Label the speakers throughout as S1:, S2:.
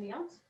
S1: géante.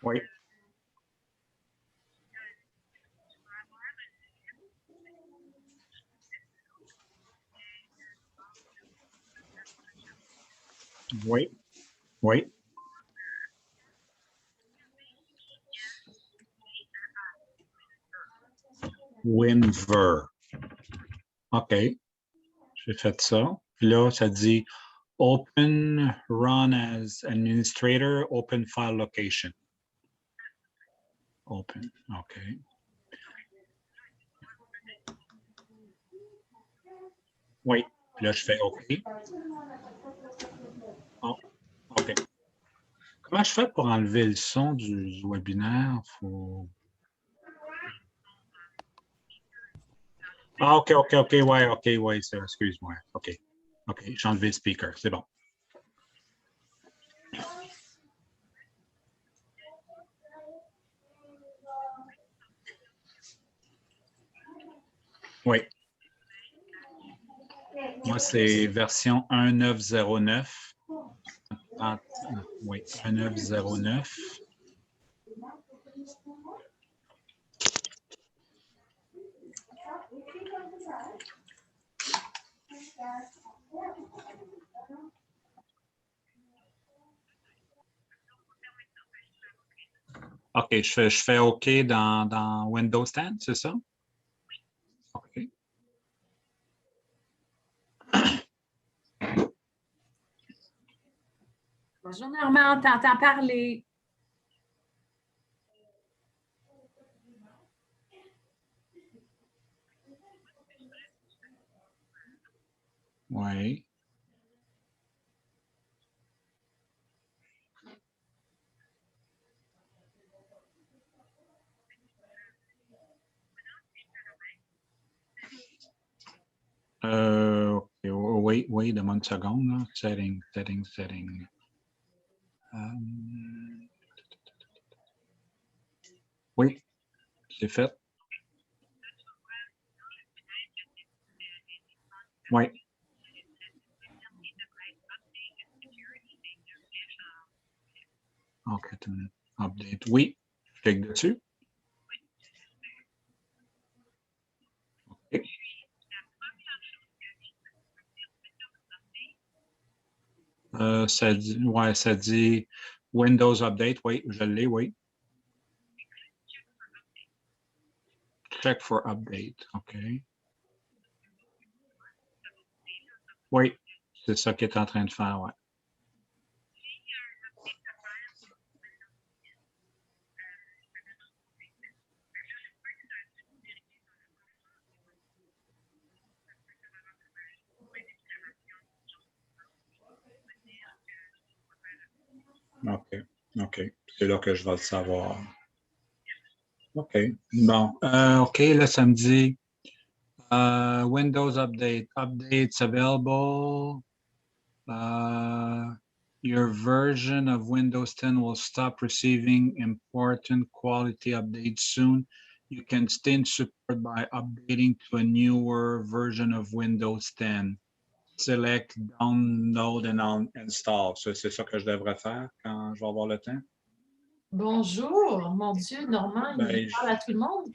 S2: Oui. Oui. Oui. Winver. OK. J'ai fait ça. Puis là, ça dit Open Run as Administrator, Open File Location. Open. OK. Oui. Puis là, je fais OK. Oh, OK. Comment je fais pour enlever le son du webinaire? Faut... Ah, OK, ouais, excuse-moi. OK, j'ai enlevé le speaker, c'est bon. Oui. Moi, c'est version 1909. Oui, 1909. OK, je fais OK dans Windows 10, c'est ça? OK.
S1: Bonjour Normand, t'entends parler.
S2: Oui. OK, oui, donne-moi une seconde. Là. Setting. Oui, c'est fait. Oui. OK, update. Oui, je clique dessus. OK. Ça dit Windows Update. Oui, je l'ai, oui. Check for update. OK. Oui, c'est ça qu'il est en train de faire, ouais. OK. C'est là que je vais le savoir. OK. Bon. OK, là, ça me dit Windows Update. Updates available. Your version of Windows 10 will stop receiving important quality updates soon. You can stay in support by updating to a newer version of Windows 10. Select Download and Install. C'est ça que je devrais faire quand je vais avoir le temps?
S1: Bonjour, mon Dieu, Normand,
S2: Ben,
S1: il parle à tout le monde.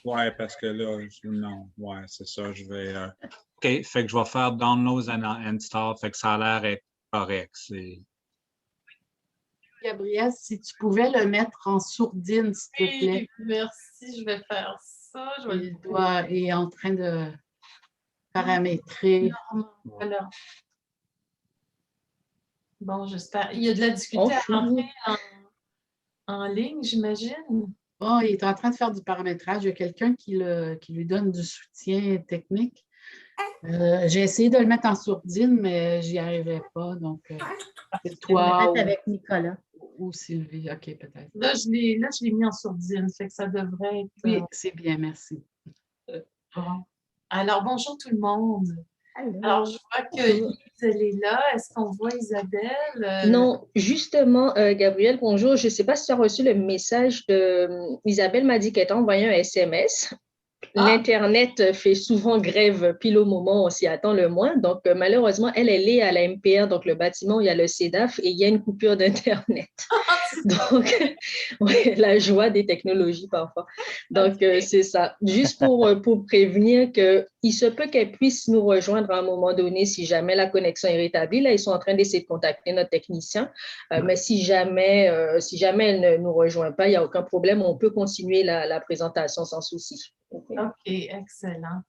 S2: ouais, parce que là, non, ouais, c'est ça, je vais... OK, fait que je vais faire Downloads and Install, fait que ça a l'air être correct.
S3: Gabriel, si tu pouvais le mettre en sourdine, s'il te plaît.
S1: Oui, merci, je vais faire ça. Je vais
S3: Il est en train de paramétrer.
S1: Voilà. Bon, j'espère. Il y a de la difficulté à rentrer en ligne, j'imagine.
S3: Bon, il est en train de faire du paramétrage. Il y a quelqu'un qui lui donne du soutien technique. J'ai essayé de le mettre en sourdine, mais j'y arrivais pas. Donc, c'est toi
S4: Peut-être avec Nicolas.
S3: ou Sylvie. OK, peut-être.
S1: Là, je l'ai mis en sourdine, fait que ça devrait être
S3: Oui, c'est bien, merci.
S1: bon. Alors, bonjour tout le monde.
S4: Allô.
S1: Alors, je vois que Lise, elle est là. Est-ce qu'on voit Isabelle?
S5: Non, justement, Gabriel, bonjour. Je ne sais pas si tu as reçu le message de Isabelle m'a dit qu'elle t'a envoyé un SMS. L'Internet fait souvent grève pile au moment où on s'y attend le moins. Donc, malheureusement, elle est à la MPR, donc le bâtiment où il y a le CEDAF, et il y a une coupure d'Internet. Donc, ouais, la joie des technologies parfois. Donc, c'est ça. Juste pour prévenir qu'il se peut qu'elle puisse nous rejoindre à un moment donné si jamais la connexion est rétablie. Là, ils sont en train d'essayer de contacter notre technicien. Mais si jamais elle ne nous rejoint pas, il n'y a aucun problème. On peut continuer la présentation sans souci.
S1: OK, excellent.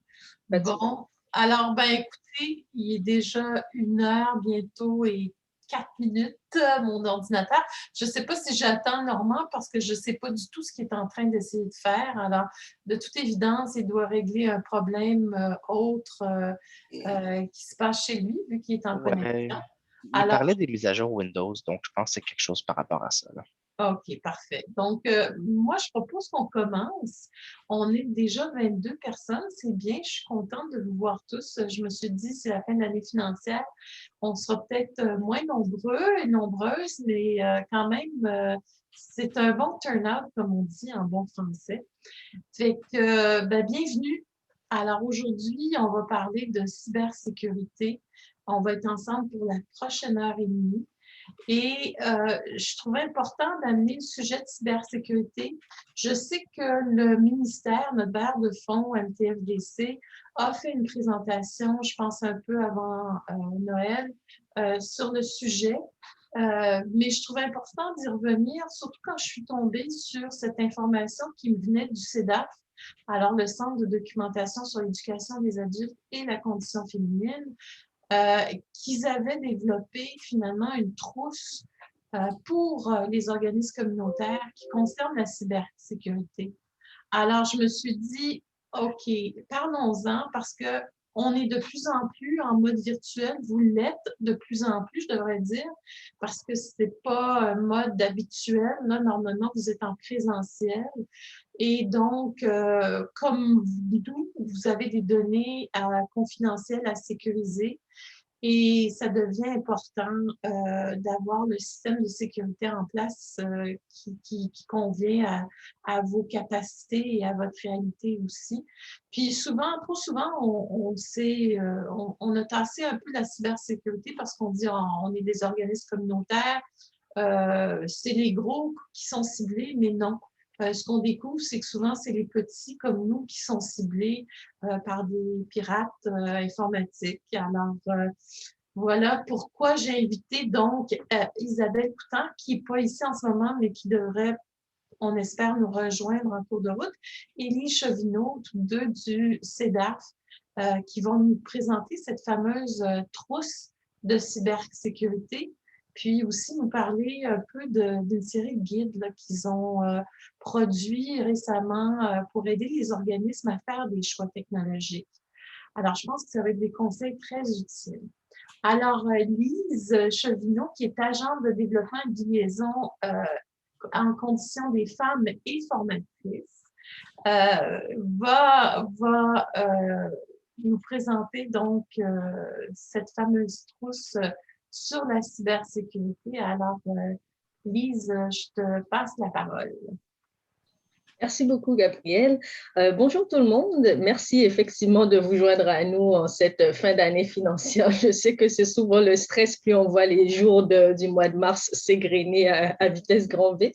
S1: Bon, alors, ben écoutez, il est déjà 1 heure bientôt et 4 minutes, mon ordinateur. Je ne sais pas si j'attends Normand parce que je ne sais pas du tout ce qu'il est en train d'essayer de faire. Alors, de toute évidence, il doit régler un problème autre qui se passe chez lui, vu qu'il est en connexion.
S6: Il
S1: Alors,
S6: parlait des mises à jour Windows, donc je pense que c'est quelque chose par rapport à ça, là.
S1: OK, parfait. Donc, moi, je propose qu'on commence. On est déjà 22 personnes, c'est bien. Je suis contente de vous voir tous. Je me suis dit, c'est la fin de l'année financière. On sera peut-être moins nombreux et nombreuses, mais quand même, c'est un bon turn-out, comme on dit en bon français. Fait que, ben, bienvenue. Alors, aujourd'hui, on va parler de cybersécurité. On va être ensemble pour la prochaine heure et demie. Et je trouvais important d'amener le sujet de cybersécurité. Je sais que le ministère, notre barre de fonds, MTFDC, a fait une présentation, je pense un peu avant Noël, sur le sujet. Mais je trouvais important d'y revenir, surtout quand je suis tombée sur cette information qui me venait du CEDAF, alors le Centre de documentation sur l'éducation des adultes et la condition féminine, qu'ils avaient développé finalement une trousse pour les organismes communautaires qui concerne la cybersécurité. Alors, je me suis dit, OK, parlons-en parce que on est de plus en plus en mode virtuel. Vous l'êtes de plus en plus, je devrais dire, parce que ce n'est pas un mode habituel. Là, normalement, vous êtes en présentiel. Et donc, comme vous avez des données confidentielles à sécuriser. Et ça devient important d'avoir le système de sécurité en place qui convient à vos capacités et à votre réalité aussi. Puis souvent, trop souvent, on a tassé un peu la cybersécurité parce qu'on dit on est des organismes communautaires, c'est les gros qui sont ciblés, mais non. Ce qu'on découvre, c'est que souvent, c'est les petits comme nous qui sont ciblés par des pirates informatiques. Alors, voilà pourquoi j'ai invité donc Isabelle Coutan, qui n'est pas ici en ce moment, mais qui devrait, on espère, nous rejoindre en cours de route, Élie Chauvineau, tous deux du CEDAF, qui vont nous présenter cette fameuse trousse de cybersécurité, puis aussi nous parler un peu d'une série de guides qu'ils ont produits récemment pour aider les organismes à faire des choix technologiques. Alors, je pense que ça va être des conseils très utiles. Alors, Lise Chauvineau, qui est agente de développement et de liaison en condition des femmes et formatrice, va nous présenter donc cette fameuse trousse sur la cybersécurité. Alors, Lise, je te passe la parole.
S5: Merci beaucoup, Gabriel. Bonjour tout le monde. Merci effectivement de vous joindre à nous en cette fin d'année financière. Je sais que c'est souvent le stress, puis on voit les jours du mois de mars s'égrener à vitesse grand V.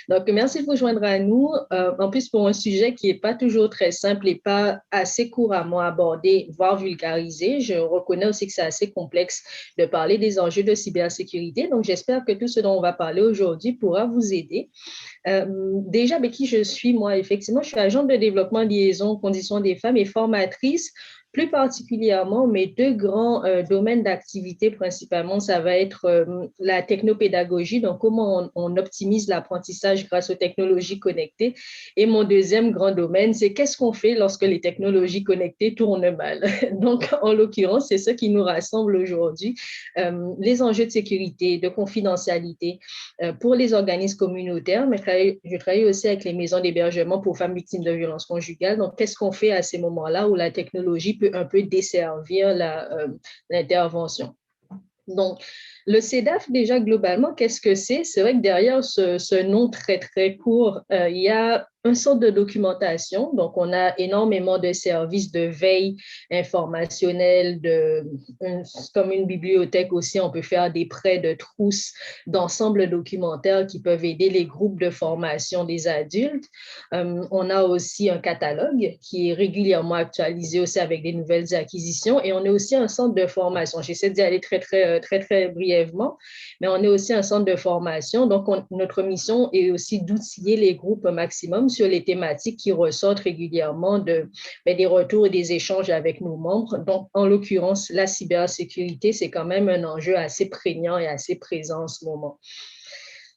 S5: Donc, merci de vous joindre à nous. En plus, pour un sujet qui n'est pas toujours très simple et pas assez couramment abordé, voire vulgarisé, je reconnais aussi que c'est assez complexe de parler des enjeux de cybersécurité. Donc, j'espère que tout ce dont on va parler aujourd'hui pourra vous aider. Déjà, avec qui je suis, moi, effectivement, je suis agente de développement liaison conditions des femmes et formatrice. Plus particulièrement, mes deux grands domaines d'activité, principalement, ça va être la technopédagogie, donc comment on optimise l'apprentissage grâce aux technologies connectées. Et mon deuxième grand domaine, c'est qu'est-ce qu'on fait lorsque les technologies connectées tournent mal. Donc, en l'occurrence, c'est ce qui nous rassemble aujourd'hui, les enjeux de sécurité, de confidentialité pour les organismes communautaires, mais je travaille aussi avec les maisons d'hébergement pour femmes victimes de violences conjugales. Donc, qu'est-ce qu'on fait à ces moments-là où la technologie peut un peu desservir l'intervention? Donc, le CEDAF, déjà, globalement, qu'est-ce que c'est? C'est vrai que derrière ce nom très, très court, il y a un sorte de documentation. Donc, on a énormément de services de veille informationnelle, comme une bibliothèque aussi, on peut faire des prêts de trousses d'ensemble documentaires qui peuvent aider les groupes de formation des adultes. On a aussi un catalogue qui est régulièrement actualisé aussi avec des nouvelles acquisitions et on est aussi un centre de formation. J'essaie d'y aller très brièvement, mais on est aussi un centre de formation. Donc, notre mission est aussi d'outiller les groupes au maximum sur les thématiques qui ressortent régulièrement des retours et des échanges avec nos membres. Donc, en l'occurrence, la cybersécurité, c'est quand même un enjeu assez prégnant et assez présent en ce moment.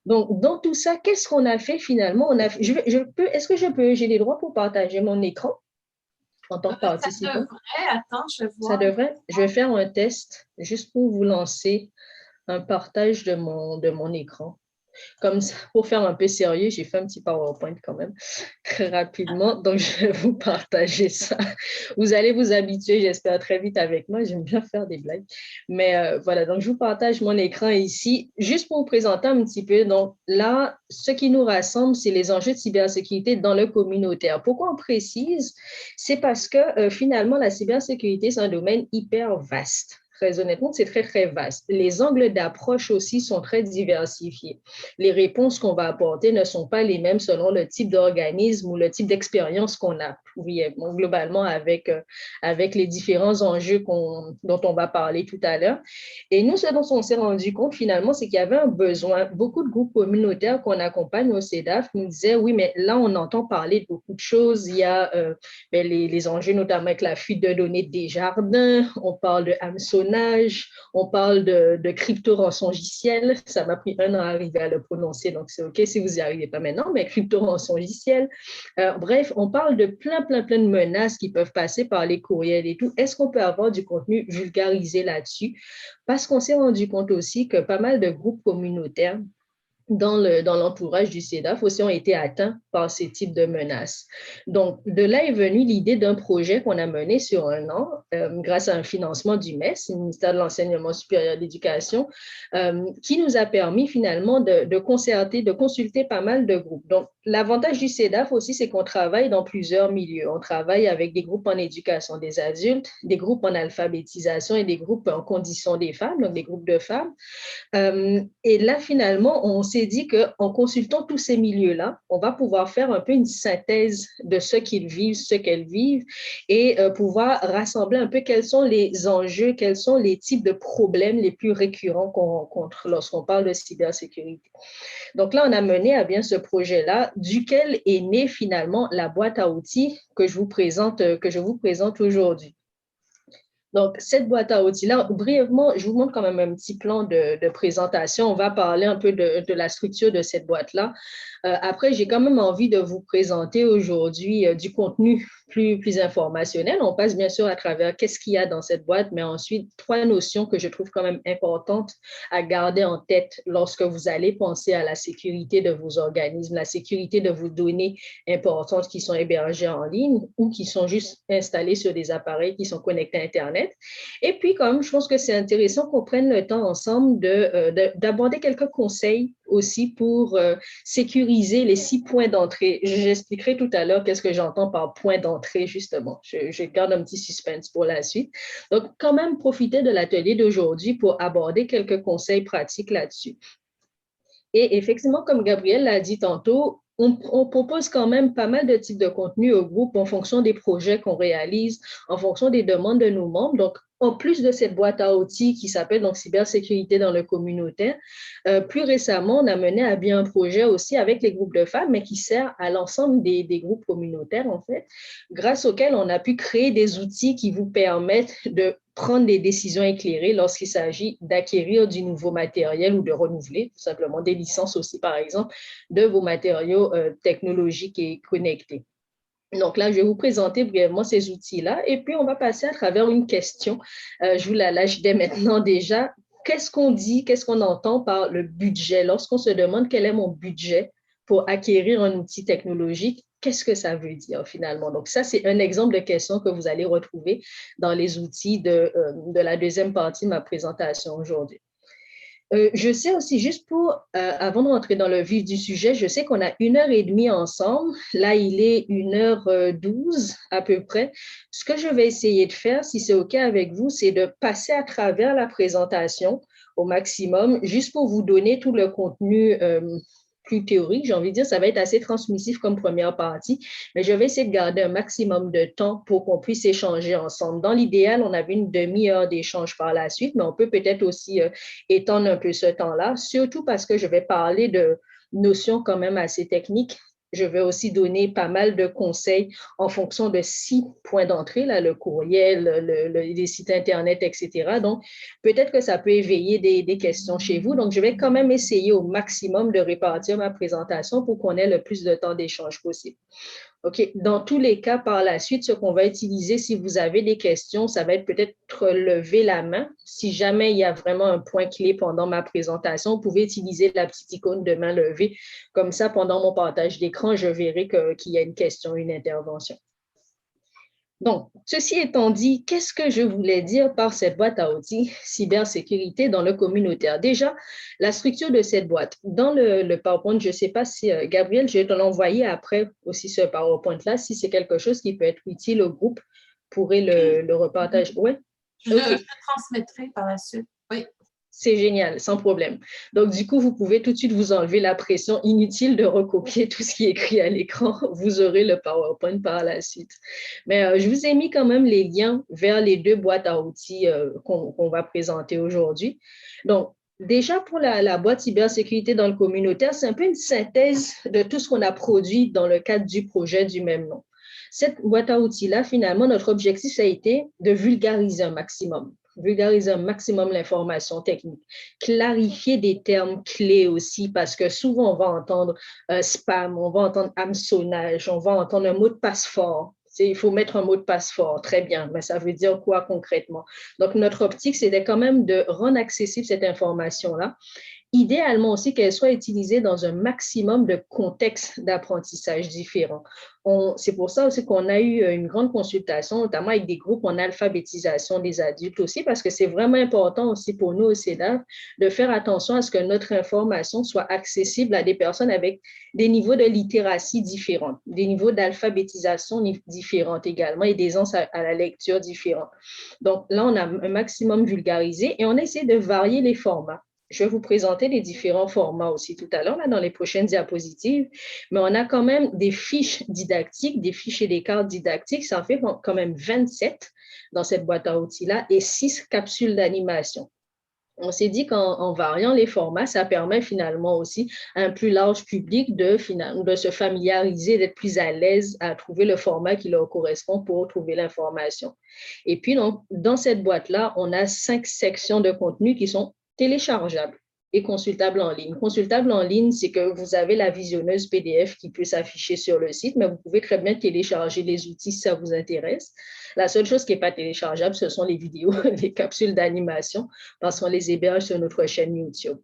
S5: Donc, dans tout ça, qu'est-ce qu'on a fait finalement? Est-ce que j'ai les droits pour partager mon écran en tant que participant?
S1: Ça devrait, attends, je vois.
S5: Ça devrait. Je vais faire un test juste pour vous lancer un partage de mon écran. Comme ça, pour faire un peu sérieux, j'ai fait un petit PowerPoint quand même, très rapidement. Donc, je vais vous partager ça. Vous allez vous habituer, j'espère, très vite avec moi. J'aime bien faire des blagues. Mais voilà, donc je vous partage mon écran ici, juste pour vous présenter un petit peu. Donc là, ce qui nous rassemble, c'est les enjeux de cybersécurité dans le communautaire. Pourquoi on précise? C'est parce que finalement, la cybersécurité, c'est un domaine hyper vaste. Très honnêtement, c'est très vaste. Les angles d'approche aussi sont très diversifiés. Les réponses qu'on va apporter ne sont pas les mêmes selon le type d'organisme ou le type d'expérience qu'on a, globalement avec les différents enjeux dont on va parler tout à l'heure. Et nous, ce dont on s'est rendu compte finalement, c'est qu'il y avait un besoin. Beaucoup de groupes communautaires qu'on accompagne au CEDAF nous disaient, oui, mais là, on entend parler de beaucoup de choses. Il y a les enjeux notamment avec la fuite de données des jardins, on parle de hameçonnage, on parle de crypto-rançongiciel. Ça m'a pris 1 an à arriver à le prononcer, donc c'est OK si vous n'y arrivez pas maintenant, mais crypto-rançongiciel. Bref, on parle de plein de menaces qui peuvent passer par les courriels et tout. Est-ce qu'on peut avoir du contenu vulgarisé là-dessus? Parce qu'on s'est rendu compte aussi que pas mal de groupes communautaires dans l'entourage du CEDAF aussi ont été atteints par ces types de menaces. Donc, de là est venue l'idée d'un projet qu'on a mené sur 1 an grâce à un financement du MES, le ministère de l'Enseignement supérieur et de l'Éducation, qui nous a permis finalement de consulter pas mal de groupes. Donc, l'avantage du CEDAF aussi, c'est qu'on travaille dans plusieurs milieux. On travaille avec des groupes en éducation des adultes, des groupes en alphabétisation et des groupes en conditions des femmes, donc des groupes de femmes. Et là, finalement, on s'est dit qu'en consultant tous ces milieux-là, on va pouvoir faire un peu une synthèse de ce qu'ils vivent, ce qu'elles vivent, et pouvoir rassembler un peu quels sont les enjeux, quels sont les types de problèmes les plus récurrents qu'on rencontre lorsqu'on parle de cybersécurité. Donc là, on a mené à bien ce projet-là, duquel est née finalement la boîte à outils que je vous présente aujourd'hui. Donc, cette boîte à outils-là, brièvement, je vous montre quand même un petit plan de présentation. On va parler un peu de la structure de cette boîte-là. Après, j'ai quand même envie de vous présenter aujourd'hui du contenu plus informationnel. On passe bien sûr à travers qu'est-ce qu'il y a dans cette boîte, mais ensuite, 3 notions que je trouve quand même importantes à garder en tête lorsque vous allez penser à la sécurité de vos organismes, la sécurité de vos données importantes qui sont hébergées en ligne ou qui sont juste installées sur des appareils qui sont connectés à Internet. Et puis, je pense que c'est intéressant qu'on prenne le temps ensemble d'aborder quelques conseils aussi pour sécuriser les 6 points d'entrée. J'expliquerai tout à l'heure qu'est-ce que j'entends par point d'entrée, justement. Je garde un petit suspense pour la suite. Donc, quand même, profitez de l'atelier d'aujourd'hui pour aborder quelques conseils pratiques là-dessus. Et effectivement, comme Gabriel l'a dit tantôt, on propose quand même pas mal de types de contenus au groupe en fonction des projets qu'on réalise, en fonction des demandes de nos membres. Donc, en plus de cette boîte à outils qui s'appelle donc cybersécurité dans le communautaire, plus récemment, on a mené à bien un projet aussi avec les groupes de femmes, mais qui sert à l'ensemble des groupes communautaires, en fait, grâce auquel on a pu créer des outils qui vous permettent de prendre des décisions éclairées lorsqu'il s'agit d'acquérir du nouveau matériel ou de renouveler, tout simplement, des licences aussi, par exemple, de vos matériaux technologiques et connectés. Donc là, je vais vous présenter brièvement ces outils-là et puis on va passer à travers une question. Je vous la lâche dès maintenant déjà. Qu'est-ce qu'on dit, qu'est-ce qu'on entend par le budget? Lorsqu'on se demande quel est mon budget pour acquérir un outil technologique, qu'est-ce que ça veut dire finalement? Donc ça, c'est un exemple de question que vous allez retrouver dans les outils de la deuxième partie de ma présentation aujourd'hui. Je sais aussi, juste pour, avant de rentrer dans le vif du sujet, je sais qu'on a 1h30 ensemble. Là, il est 1h12 à peu près. Ce que je vais essayer de faire, si c'est OK avec vous, c'est de passer à travers la présentation au maximum, juste pour vous donner tout le contenu plus théorique, j'ai envie de dire, ça va être assez transmissif comme première partie, mais je vais essayer de garder un maximum de temps pour qu'on puisse échanger ensemble. Dans l'idéal, on avait une demi-heure d'échange par la suite, mais on peut peut-être aussi étendre un peu ce temps-là, surtout parce que je vais parler de notions quand même assez techniques. Je vais aussi donner pas mal de conseils en fonction de 6 points d'entrée, là, le courriel, les sites Internet, etc. Donc, peut-être que ça peut éveiller des questions chez vous. Donc, je vais quand même essayer au maximum de répartir ma présentation pour qu'on ait le plus de temps d'échange possible. OK. Dans tous les cas, par la suite, ce qu'on va utiliser, si vous avez des questions, ça va être peut-être lever la main. Si jamais il y a vraiment un point clé pendant ma présentation, vous pouvez utiliser la petite icône de main levée. Comme ça, pendant mon partage d'écran, je verrai qu'il y a une question, une intervention. Donc, ceci étant dit, qu'est-ce que je voulais dire par cette boîte à outils cybersécurité dans le communautaire? Déjà, la structure de cette boîte. Dans le PowerPoint, je ne sais pas si, Gabriel, je vais te l'envoyer après aussi ce PowerPoint-là, si c'est quelque chose qui peut être utile au groupe, pourrait le repartager. Oui?
S1: Je transmettrai par la suite. Oui.
S5: C'est génial, sans problème. Donc, du coup, vous pouvez tout de suite vous enlever la pression inutile de recopier tout ce qui est écrit à l'écran. Vous aurez le PowerPoint par la suite. Mais je vous ai mis quand même les liens vers les 2 boîtes à outils qu'on va présenter aujourd'hui. Donc, déjà, pour la boîte cybersécurité dans le communautaire, c'est un peu une synthèse de tout ce qu'on a produit dans le cadre du projet du même nom. Cette boîte à outils-là, finalement, notre objectif, ça a été de vulgariser un maximum l'information technique, clarifier des termes clés aussi, parce que souvent, on va entendre spam, on va entendre hameçonnage, on va entendre un mot de passe fort. Il faut mettre un mot de passe fort, très bien, mais ça veut dire quoi concrètement? Donc, notre optique, c'était quand même de rendre accessible cette information-là. Idéalement aussi qu'elle soit utilisée dans un maximum de contextes d'apprentissage différents. C'est pour ça aussi qu'on a eu une grande consultation, notamment avec des groupes en alphabétisation des adultes aussi, parce que c'est vraiment important aussi pour nous au CEDAV de faire attention à ce que notre information soit accessible à des personnes avec des niveaux de littératie différents, des niveaux d'alphabétisation différents également et des aisances à la lecture différents. Donc là, on a un maximum vulgarisé et on a essayé de varier les formats. Je vais vous présenter les différents formats aussi tout à l'heure, dans les prochaines diapositives, mais on a quand même des fiches didactiques, des fiches et des cartes didactiques, ça en fait quand même 27 dans cette boîte à outils-là et 6 capsules d'animation. On s'est dit qu'en variant les formats, ça permet finalement aussi à un plus large public de se familiariser, d'être plus à l'aise à trouver le format qui leur correspond pour trouver l'information. Et puis, donc, dans cette boîte-là, on a 5 sections de contenu qui sont téléchargeable et consultable en ligne. Consultable en ligne, c'est que vous avez la visionneuse PDF qui peut s'afficher sur le site, mais vous pouvez très bien télécharger les outils si ça vous intéresse. La seule chose qui n'est pas téléchargeable, ce sont les vidéos, les capsules d'animation, parce qu'on les héberge sur notre chaîne YouTube.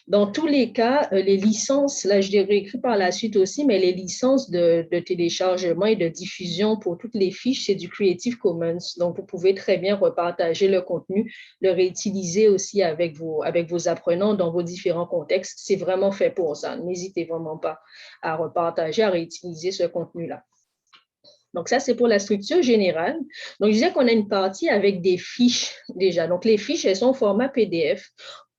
S5: Dans tous les cas, les licences, là je l'ai réécrit par la suite aussi, mais les licences de téléchargement et de diffusion pour toutes les fiches, c'est du Creative Commons. Donc, vous pouvez très bien repartager le contenu, le réutiliser aussi avec vos apprenants dans vos différents contextes. C'est vraiment fait pour ça. N'hésitez vraiment pas à repartager, à réutiliser ce contenu-là. Donc, ça, c'est pour la structure générale. Donc, je disais qu'on a une partie avec des fiches déjà. Donc, les fiches, elles sont au format PDF.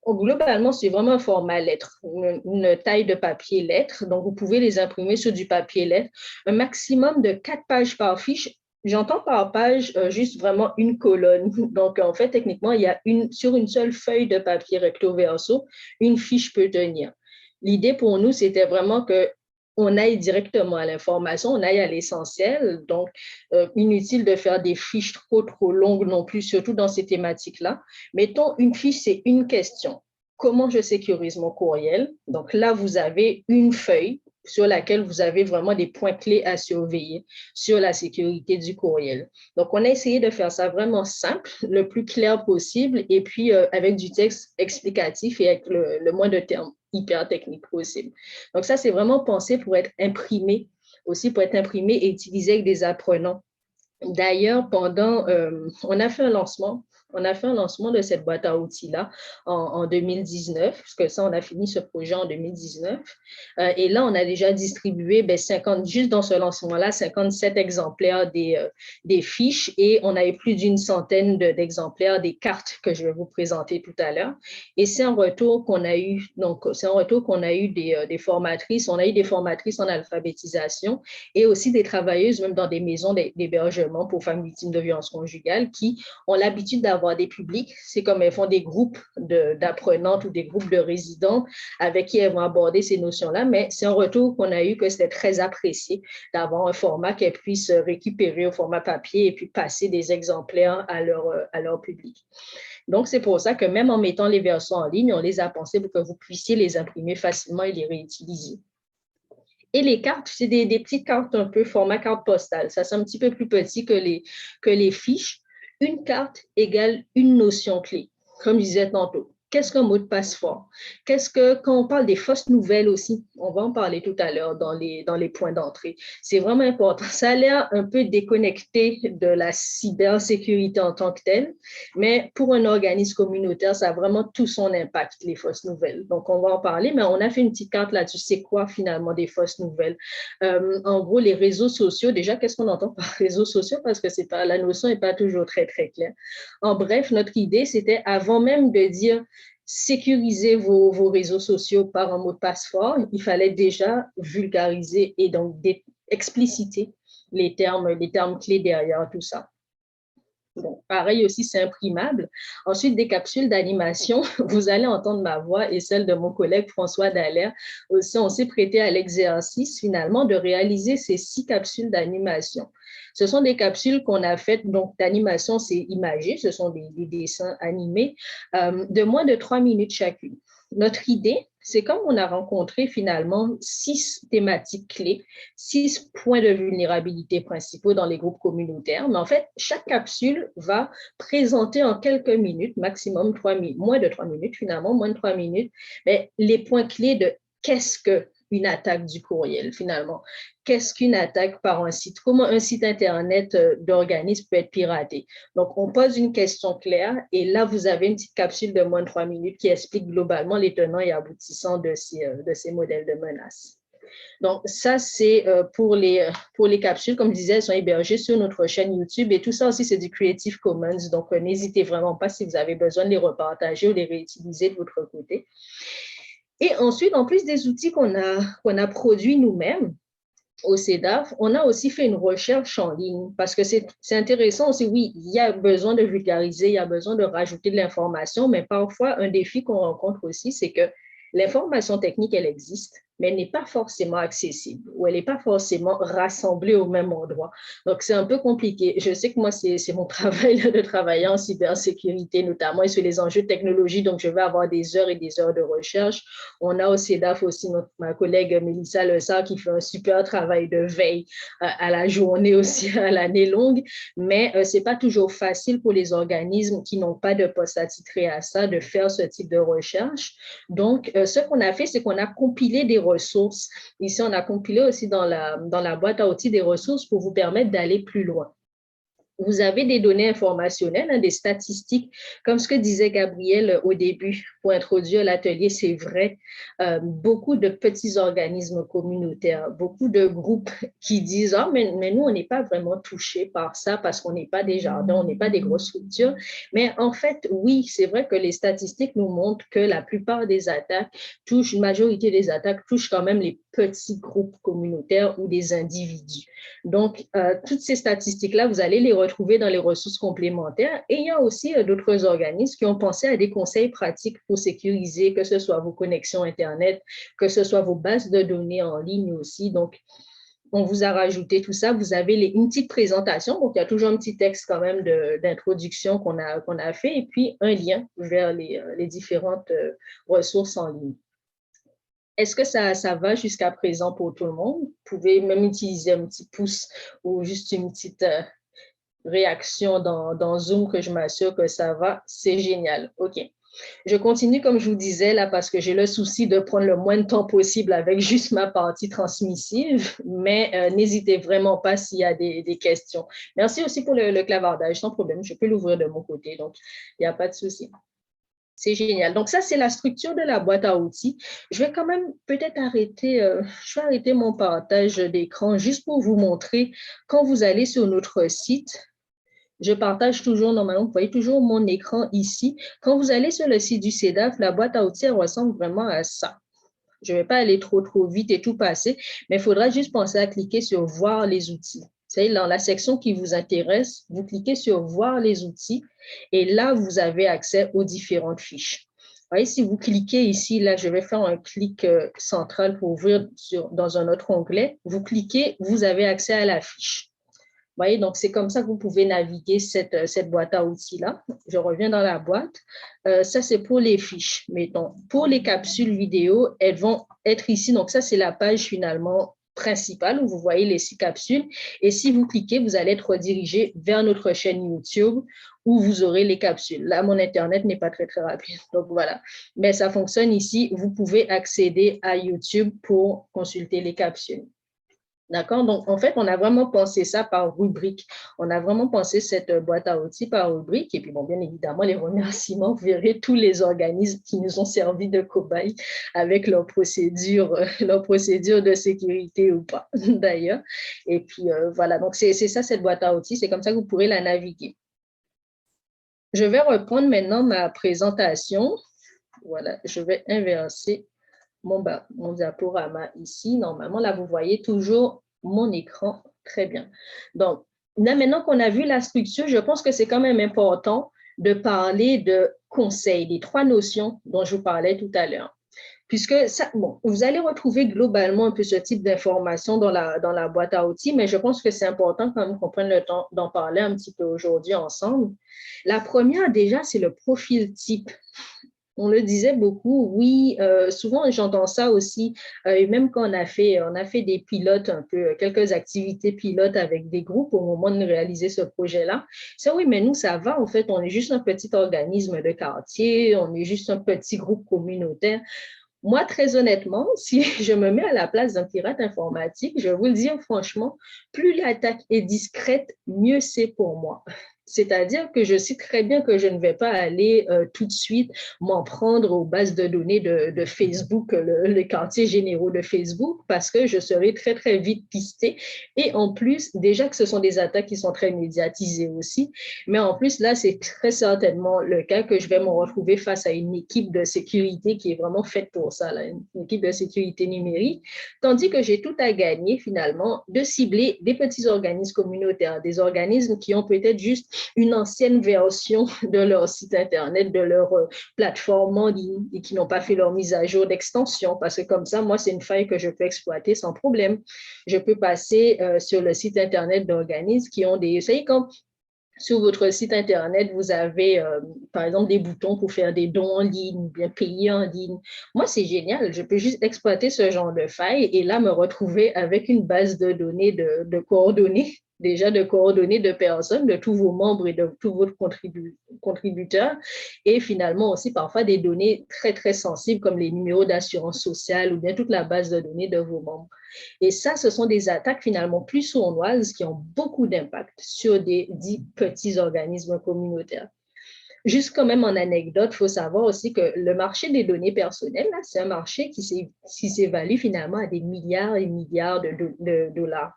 S5: Globalement, c'est vraiment un format lettre, une taille de papier lettre. Donc, vous pouvez les imprimer sur du papier lettre. Un maximum de 4 pages par fiche. J'entends par page juste vraiment une colonne. Donc, en fait, techniquement, il y a sur une seule feuille de papier recto verso, une fiche peut tenir. L'idée pour nous, c'était vraiment que on aille directement à l'information, on aille à l'essentiel. Donc, inutile de faire des fiches trop longues non plus, surtout dans ces thématiques-là. Mettons, une fiche, c'est une question. Comment je sécurise mon courriel? Donc là, vous avez une feuille sur laquelle vous avez vraiment des points clés à surveiller sur la sécurité du courriel. Donc, on a essayé de faire ça vraiment simple, le plus clair possible, et puis avec du texte explicatif et avec le moins de termes hyper techniques possible. Donc, ça, c'est vraiment pensé pour être imprimé, aussi pour être imprimé et utilisé avec des apprenants. D'ailleurs, on a fait un lancement de cette boîte à outils-là en 2019, parce que ça, on a fini ce projet en 2019. Et là, on a déjà distribué 50, juste dans ce lancement-là, 57 exemplaires des fiches et on a eu plus d'une centaine d'exemplaires des cartes que je vais vous présenter tout à l'heure. Et c'est un retour qu'on a eu, des formatrices. On a eu des formatrices en alphabétisation et aussi des travailleuses, même dans des maisons d'hébergement pour femmes victimes de violences conjugales qui ont l'habitude d'avoir des publics. C'est comme elles font des groupes d'apprenantes ou des groupes de résidentes avec qui elles vont aborder ces notions-là, mais c'est un retour qu'on a eu que c'était très apprécié d'avoir un format qu'elles puissent récupérer au format papier et puis passer des exemplaires à leur public. Donc, c'est pour ça que même en mettant les versions en ligne, on les a pensées pour que vous puissiez les imprimer facilement et les réutiliser. Et les cartes, c'est des petites cartes un peu format carte postale. Ça, c'est un petit peu plus petit que les fiches. Une carte égale une notion clé, comme je disais tantôt. Qu'est-ce qu'un mot de passe fort? Quand on parle des fausses nouvelles aussi, on va en parler tout à l'heure dans les points d'entrée. C'est vraiment important. Ça a l'air un peu déconnecté de la cybersécurité en tant que telle, mais pour un organisme communautaire, ça a vraiment tout son impact, les fausses nouvelles. Donc, on va en parler, mais on a fait une petite carte là-dessus. C'est quoi finalement des fausses nouvelles? En gros, les réseaux sociaux, déjà, qu'est-ce qu'on entend par réseaux sociaux? Parce que la notion n'est pas toujours très, très claire. En bref, notre idée, c'était avant même de dire sécuriser vos réseaux sociaux par un mot de passe fort, il fallait déjà vulgariser et donc expliciter les termes clés derrière tout ça. Bon, pareil aussi, c'est imprimable. Ensuite, des capsules d'animation. Vous allez entendre ma voix et celle de mon collègue François Dallaire. Aussi, on s'est prêté à l'exercice finalement de réaliser ces 6 capsules d'animation. Ce sont des capsules qu'on a faites, donc d'animation, c'est imagé, ce sont des dessins animés de moins de 3 minutes chacune. Notre idée, c'est comme on a rencontré finalement 6 thématiques clés, 6 points de vulnérabilité principaux dans les groupes communautaires, mais en fait, chaque capsule va présenter en quelques minutes, maximum 3 minutes, moins de 3 minutes finalement, moins de 3 minutes, mais les points clés de qu'est-ce qu'une attaque du courriel finalement. Qu'est-ce qu'une attaque par un site? Comment un site Internet d'organisme peut être piraté? Donc, on pose une question claire et là, vous avez une petite capsule de moins de 3 minutes qui explique globalement les tenants et aboutissants de ces modèles de menaces. Donc, ça, c'est pour les capsules. Comme je disais, elles sont hébergées sur notre chaîne YouTube et tout ça aussi, c'est du Creative Commons. Donc, n'hésitez vraiment pas si vous avez besoin de les repartager ou de les réutiliser de votre côté. Et ensuite, en plus des outils qu'on a produits nous-mêmes, au CEDAF, on a aussi fait une recherche en ligne parce que c'est intéressant aussi. Oui, il y a besoin de vulgariser, il y a besoin de rajouter de l'information, mais parfois, un défi qu'on rencontre aussi, c'est que l'information technique, elle existe, mais elle n'est pas forcément accessible ou elle n'est pas forcément rassemblée au même endroit. Donc, c'est un peu compliqué. Je sais que moi, c'est mon travail de travailler en cybersécurité, notamment et sur les enjeux de technologie. Donc, je vais avoir des heures et des heures de recherche. On a au CEDAF aussi ma collègue Mélissa Lessard qui fait un super travail de veille à la journée aussi, à l'année longue. Mais ce n'est pas toujours facile pour les organismes qui n'ont pas de poste attitré à ça de faire ce type de recherche. Donc, ce qu'on a fait, c'est qu'on a compilé des ressources. Ici, on a compilé aussi dans la boîte à outils des ressources pour vous permettre d'aller plus loin. Vous avez des données informationnelles, des statistiques, comme ce que disait Gabriel au début pour introduire l'atelier, c'est vrai. Beaucoup de petits organismes communautaires, beaucoup de groupes qui disent « Ah, mais nous, on n'est pas vraiment touchés par ça parce qu'on n'est pas des jardins, on n'est pas des grosses structures. » Mais en fait, oui, c'est vrai que les statistiques nous montrent que la plupart des attaques touchent, une majorité des attaques touchent quand même les petits groupes communautaires ou des individus. Donc, toutes ces statistiques-là, vous allez les retrouver dans les ressources complémentaires. Et il y a aussi d'autres organismes qui ont pensé à des conseils pratiques pour sécuriser, que ce soit vos connexions Internet, que ce soit vos bases de données en ligne aussi. Donc, on vous a rajouté tout ça. Vous avez une petite présentation. Donc, il y a toujours un petit texte quand même d'introduction qu'on a fait et puis un lien vers les différentes ressources en ligne. Est-ce que ça va jusqu'à présent pour tout le monde? Vous pouvez même utiliser un petit pouce ou juste une petite réaction dans Zoom que je m'assure que ça va. C'est génial. OK. Je continue comme je vous disais là parce que j'ai le souci de prendre le moins de temps possible avec juste ma partie transmissive, mais n'hésitez vraiment pas s'il y a des questions. Merci aussi pour le clavardage, sans problème. Je peux l'ouvrir de mon côté, donc il n'y a pas de souci. C'est génial. Donc, ça, c'est la structure de la boîte à outils. Je vais quand même peut-être arrêter mon partage d'écran juste pour vous montrer quand vous allez sur notre site. Je partage toujours, normalement, vous voyez toujours mon écran ici. Quand vous allez sur le site du CEDAF, la boîte à outils, elle ressemble vraiment à ça. Je ne vais pas aller trop vite et tout passer, mais il faudra juste penser à cliquer sur « Voir les outils ». C'est dans la section qui vous intéresse, vous cliquez sur « Voir les outils » et là, vous avez accès aux différentes fiches. Vous voyez, si vous cliquez ici, là, je vais faire un clic central pour ouvrir dans un autre onglet. Vous cliquez, vous avez accès à la fiche. Vous voyez, donc c'est comme ça que vous pouvez naviguer cette boîte à outils-là. Je reviens dans la boîte. Ça, c'est pour les fiches. Mettons, pour les capsules vidéo, elles vont être ici. Donc, ça, c'est la page finalement principale où vous voyez les 6 capsules. Et si vous cliquez, vous allez être redirigé vers notre chaîne YouTube où vous aurez les capsules. Là, mon Internet n'est pas très rapide. Donc, voilà. Mais ça fonctionne ici. Vous pouvez accéder à YouTube pour consulter les capsules. D'accord? Donc, en fait, on a vraiment pensé ça par rubrique. On a vraiment pensé cette boîte à outils par rubrique. Et puis, bon, bien évidemment, les remerciements, vous verrez tous les organismes qui nous ont servi de cobayes avec leur procédure de sécurité ou pas, d'ailleurs. Et puis, voilà. Donc, c'est ça, cette boîte à outils. C'est comme ça que vous pourrez la naviguer. Je vais reprendre maintenant ma présentation. Voilà, je vais inverser mon diaporama ici. Normalement, là, vous voyez toujours mon écran très bien. Donc, là, maintenant qu'on a vu la structure, je pense que c'est quand même important de parler de conseils, des 3 notions dont je vous parlais tout à l'heure. Puisque ça, bon, vous allez retrouver globalement un peu ce type d'informations dans la boîte à outils, mais je pense que c'est important quand même qu'on prenne le temps d'en parler un petit peu aujourd'hui ensemble. La première, déjà, c'est le profil type. On le disait beaucoup, oui, souvent j'entends ça aussi, et même quand on a fait des pilotes un peu, quelques activités pilotes avec des groupes au moment de réaliser ce projet-là, c'est oui, mais nous, ça va, en fait, on est juste un petit organisme de quartier, on est juste un petit groupe communautaire. Moi, très honnêtement, si je me mets à la place d'un pirate informatique, je vais vous le dire franchement, plus l'attaque est discrète, mieux c'est pour moi. C'est-à-dire que je sais très bien que je ne vais pas aller tout de suite m'en prendre aux bases de données de Facebook, les quartiers généraux de Facebook, parce que je serai très vite pistée. Et en plus, déjà que ce sont des attaques qui sont très médiatisées aussi, mais en plus, là, c'est très certainement le cas que je vais me retrouver face à une équipe de sécurité qui est vraiment faite pour ça, là, une équipe de sécurité numérique, tandis que j'ai tout à gagner finalement de cibler des petits organismes communautaires, des organismes qui ont peut-être juste une ancienne version de leur site Internet, de leur plateforme en ligne et qui n'ont pas fait leur mise à jour d'extension parce que comme ça, moi, c'est une faille que je peux exploiter sans problème. Je peux passer sur le site Internet d'organismes qui ont des... Vous savez, quand sur votre site Internet, vous avez, par exemple, des boutons pour faire des dons en ligne ou bien payer en ligne. Moi, c'est génial. Je peux juste exploiter ce genre de faille et là, me retrouver avec une base de données de coordonnées, déjà de coordonnées de personnes, de tous vos membres et de tous vos contributeurs et finalement aussi parfois des données très, très sensibles comme les numéros d'assurance sociale ou bien toute la base de données de vos membres. Et ça, ce sont des attaques finalement plus sournoises qui ont beaucoup d'impact sur des dits petits organismes communautaires. Juste quand même en anecdote, il faut savoir aussi que le marché des données personnelles, là, c'est un marché qui s'évalue finalement à des milliards et milliards de dollars.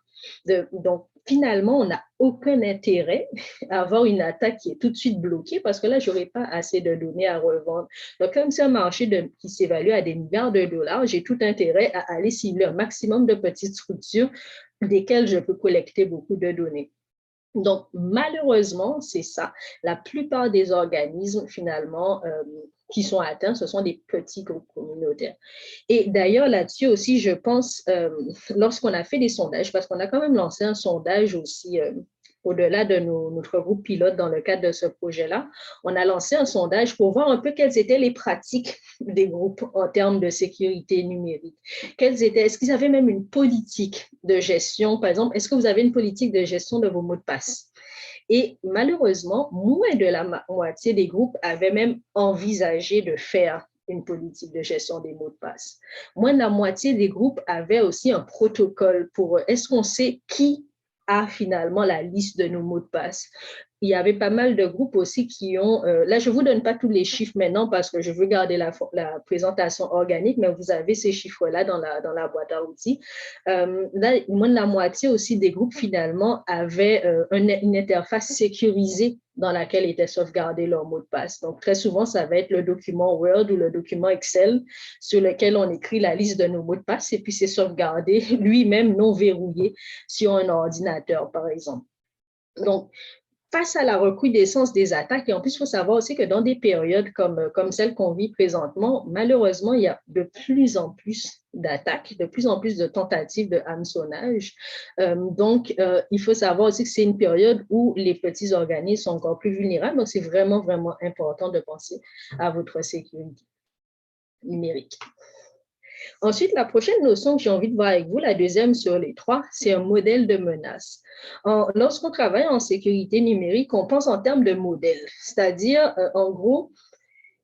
S5: Donc, finalement, on n'a aucun intérêt à avoir une attaque qui est tout de suite bloquée parce que là, je n'aurai pas assez de données à revendre. Donc, comme c'est un marché qui s'évalue à des milliards de dollars, j'ai tout intérêt à aller cibler un maximum de petites structures desquelles je peux collecter beaucoup de données. Donc, malheureusement, c'est ça. La plupart des organismes, finalement, qui sont atteints, ce sont des petits groupes communautaires. Et d'ailleurs, là-dessus aussi, je pense, lorsqu'on a fait des sondages, parce qu'on a quand même lancé un sondage aussi au-delà de notre groupe pilote dans le cadre de ce projet-là, on a lancé un sondage pour voir un peu quelles étaient les pratiques des groupes en termes de sécurité numérique. Est-ce qu'ils avaient même une politique de gestion? Par exemple, est-ce que vous avez une politique de gestion de vos mots de passe? Et malheureusement, moins de la moitié des groupes avaient même envisagé de faire une politique de gestion des mots de passe. Moins de la moitié des groupes avaient aussi un protocole pour est-ce qu'on sait qui a finalement la liste de nos mots de passe. Il y avait pas mal de groupes aussi qui ont... là, je ne vous donne pas tous les chiffres maintenant parce que je veux garder la présentation organique, mais vous avez ces chiffres-là dans la boîte à outils. Là, moins de la moitié aussi des groupes, finalement, avaient une interface sécurisée dans laquelle était sauvegardé leur mot de passe. Donc, très souvent, ça va être le document Word ou le document Excel sur lequel on écrit la liste de nos mots de passe et puis c'est sauvegardé lui-même non verrouillé sur un ordinateur, par exemple. Donc, face à la recrudescence des attaques, et en plus, il faut savoir aussi que dans des périodes comme celle qu'on vit présentement, malheureusement, il y a de plus en plus d'attaques, de plus en plus de tentatives de hameçonnage. Donc, il faut savoir aussi que c'est une période où les petits organismes sont encore plus vulnérables. Donc, c'est vraiment, vraiment important de penser à votre sécurité numérique. Ensuite, la prochaine notion que j'ai envie de voir avec vous, la deuxième sur les trois, c'est un modèle de menace. Lorsqu'on travaille en sécurité numérique, on pense en termes de modèle, c'est-à-dire, en gros,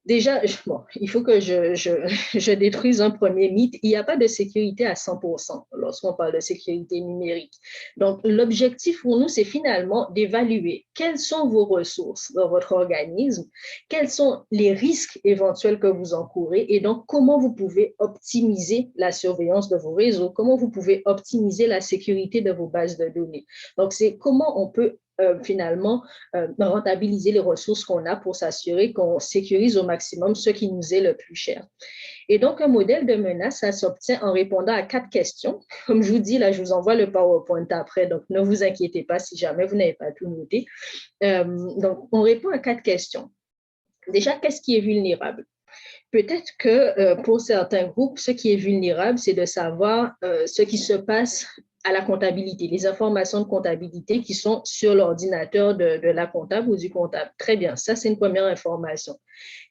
S5: déjà, il faut que je détruise un premier mythe. Il n'y a pas de sécurité à 100% lorsqu'on parle de sécurité numérique. Donc, l'objectif pour nous, c'est finalement d'évaluer quelles sont vos ressources dans votre organisme, quels sont les risques éventuels que vous encourez et donc comment vous pouvez optimiser la surveillance de vos réseaux, comment vous pouvez optimiser la sécurité de vos bases de données. Donc, c'est comment on peut finalement rentabiliser les ressources qu'on a pour s'assurer qu'on sécurise au maximum ce qui nous est le plus cher. Et donc, un modèle de menace, ça s'obtient en répondant à 4 questions. Comme je vous dis, là, je vous envoie le PowerPoint après, donc ne vous inquiétez pas si jamais vous n'avez pas tout noté. Donc, on répond à 4 questions. Déjà, qu'est-ce qui est vulnérable? Peut-être que pour certains groupes, ce qui est vulnérable, c'est de savoir ce qui se passe à la comptabilité, les informations de comptabilité qui sont sur l'ordinateur de la comptable ou du comptable. Très bien, ça c'est une première information.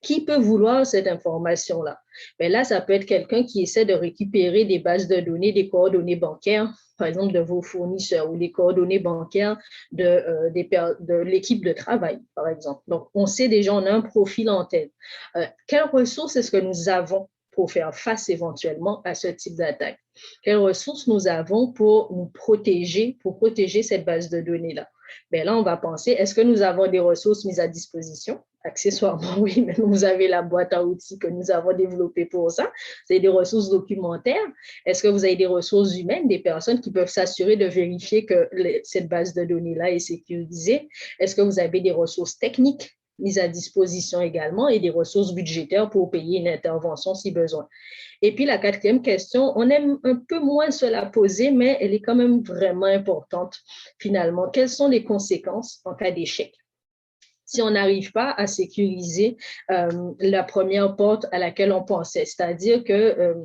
S5: Qui peut vouloir cette information-là? Mais là, ça peut être quelqu'un qui essaie de récupérer des bases de données, des coordonnées bancaires, par exemple de vos fournisseurs ou les coordonnées bancaires de l'équipe de travail, par exemple. Donc, on sait déjà, on a un profil en tête. Quelles ressources est-ce que nous avons pour faire face éventuellement à ce type d'attaque? Quelles ressources nous avons pour protéger cette base de données-là? Bien là, on va penser, est-ce que nous avons des ressources mises à disposition? Accessoirement, oui, mais vous avez la boîte à outils que nous avons développée pour ça. Vous avez des ressources documentaires. Est-ce que vous avez des ressources humaines, des personnes qui peuvent s'assurer de vérifier que cette base de données-là est sécurisée? Est-ce que vous avez des ressources techniques mises à disposition également et des ressources budgétaires pour payer une intervention si besoin? Et puis, la quatrième question, on aime un peu moins se la poser, mais elle est quand même vraiment importante finalement. Quelles sont les conséquences en cas d'échec? si on n'arrive pas à sécuriser la première porte à laquelle on pensait. C'est-à-dire que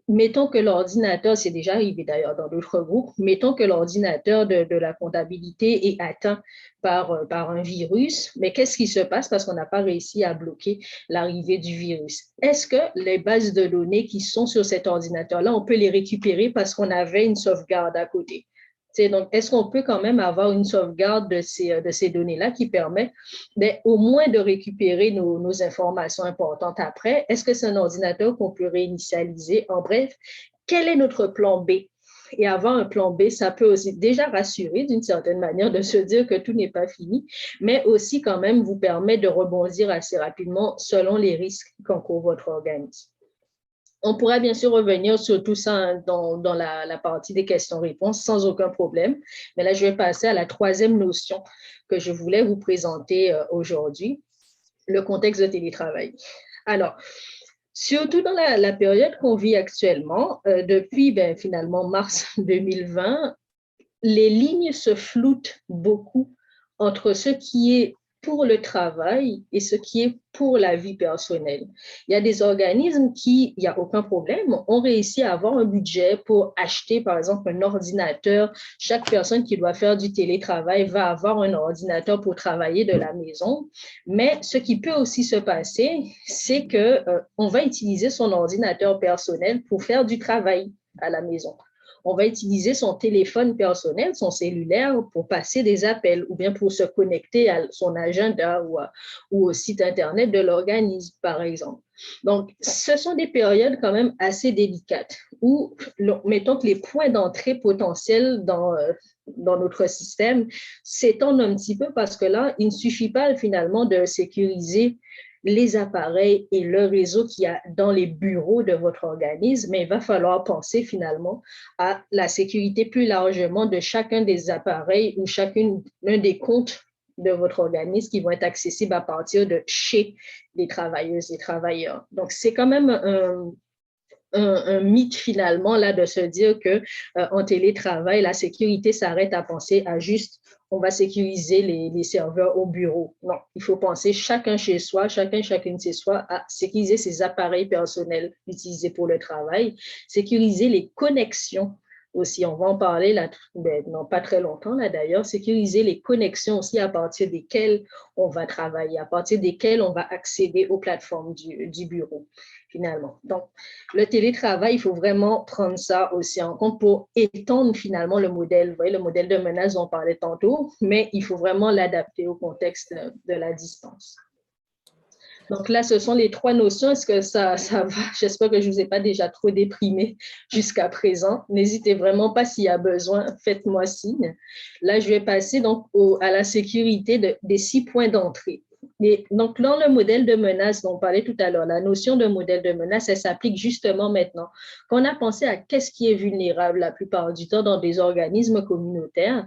S5: mettons que l'ordinateur, c'est déjà arrivé d'ailleurs dans d'autres groupes, mettons que l'ordinateur de la comptabilité est atteint par un virus, mais qu'est-ce qui se passe parce qu'on n'a pas réussi à bloquer l'arrivée du virus? Est-ce que les bases de données qui sont sur cet ordinateur-là, on peut les récupérer parce qu'on avait une sauvegarde à côté? Donc, est-ce qu'on peut quand même avoir une sauvegarde de ces données-là qui permet au moins de récupérer nos informations importantes après? Est-ce que c'est un ordinateur qu'on peut réinitialiser? En bref, quel est notre plan B? Et avoir un plan B, ça peut aussi déjà rassurer d'une certaine manière de se dire que tout n'est pas fini, mais aussi quand même vous permet de rebondir assez rapidement selon les risques qu'encourt votre organisme. On pourra bien sûr revenir sur tout ça dans la partie des questions-réponses sans aucun problème. Mais là, je vais passer à la troisième notion que je voulais vous présenter aujourd'hui, le contexte de télétravail. Alors, surtout dans la période qu'on vit actuellement, depuis finalement mars 2020, les lignes se floutent beaucoup entre ce qui est pour le travail et ce qui est pour la vie personnelle. Il y a des organismes qui, il n'y a aucun problème, ont réussi à avoir un budget pour acheter, par exemple, un ordinateur. Chaque personne qui doit faire du télétravail va avoir un ordinateur pour travailler de la maison. Mais ce qui peut aussi se passer, c'est qu'on va utiliser son ordinateur personnel pour faire du travail à la maison. On va utiliser son téléphone personnel, son cellulaire, pour passer des appels ou bien pour se connecter à son agenda ou au site Internet de l'organisme, par exemple. Donc, ce sont des périodes quand même assez délicates où, mettons que les points d'entrée potentiels dans notre système s'étendent un petit peu parce que là, il ne suffit pas finalement de sécuriser les appareils et le réseau qu'il y a dans les bureaux de votre organisme, mais il va falloir penser finalement à la sécurité plus largement de chacun des appareils ou l'un des comptes de votre organisme qui vont être accessibles à partir de chez les travailleuses et travailleurs. Donc, c'est quand même un mythe finalement là de se dire que en télétravail, la sécurité s'arrête à penser à juste on va sécuriser les serveurs au bureau. Non, il faut penser chacun chez soi, chacune chez soi à sécuriser ses appareils personnels utilisés pour le travail, sécuriser les connexions aussi, on va en parler là, non pas très longtemps là d'ailleurs, sécuriser les connexions aussi à partir desquelles on va travailler, à partir desquelles on va accéder aux plateformes du bureau finalement. Donc, le télétravail, il faut vraiment prendre ça aussi en compte pour étendre finalement le modèle. Vous voyez, le modèle de menace dont on parlait tantôt, mais il faut vraiment l'adapter au contexte de la distance. Donc là, ce sont les trois notions. Est-ce que ça va? J'espère que je ne vous ai pas déjà trop déprimé jusqu'à présent. N'hésitez vraiment pas s'il y a besoin, faites-moi signe. Là, je vais passer donc à la sécurité des 6 points d'entrée. Et donc, dans le modèle de menace dont on parlait tout à l'heure, la notion de modèle de menace, elle s'applique justement maintenant. Quand on a pensé à qu'est-ce qui est vulnérable la plupart du temps dans des organismes communautaires,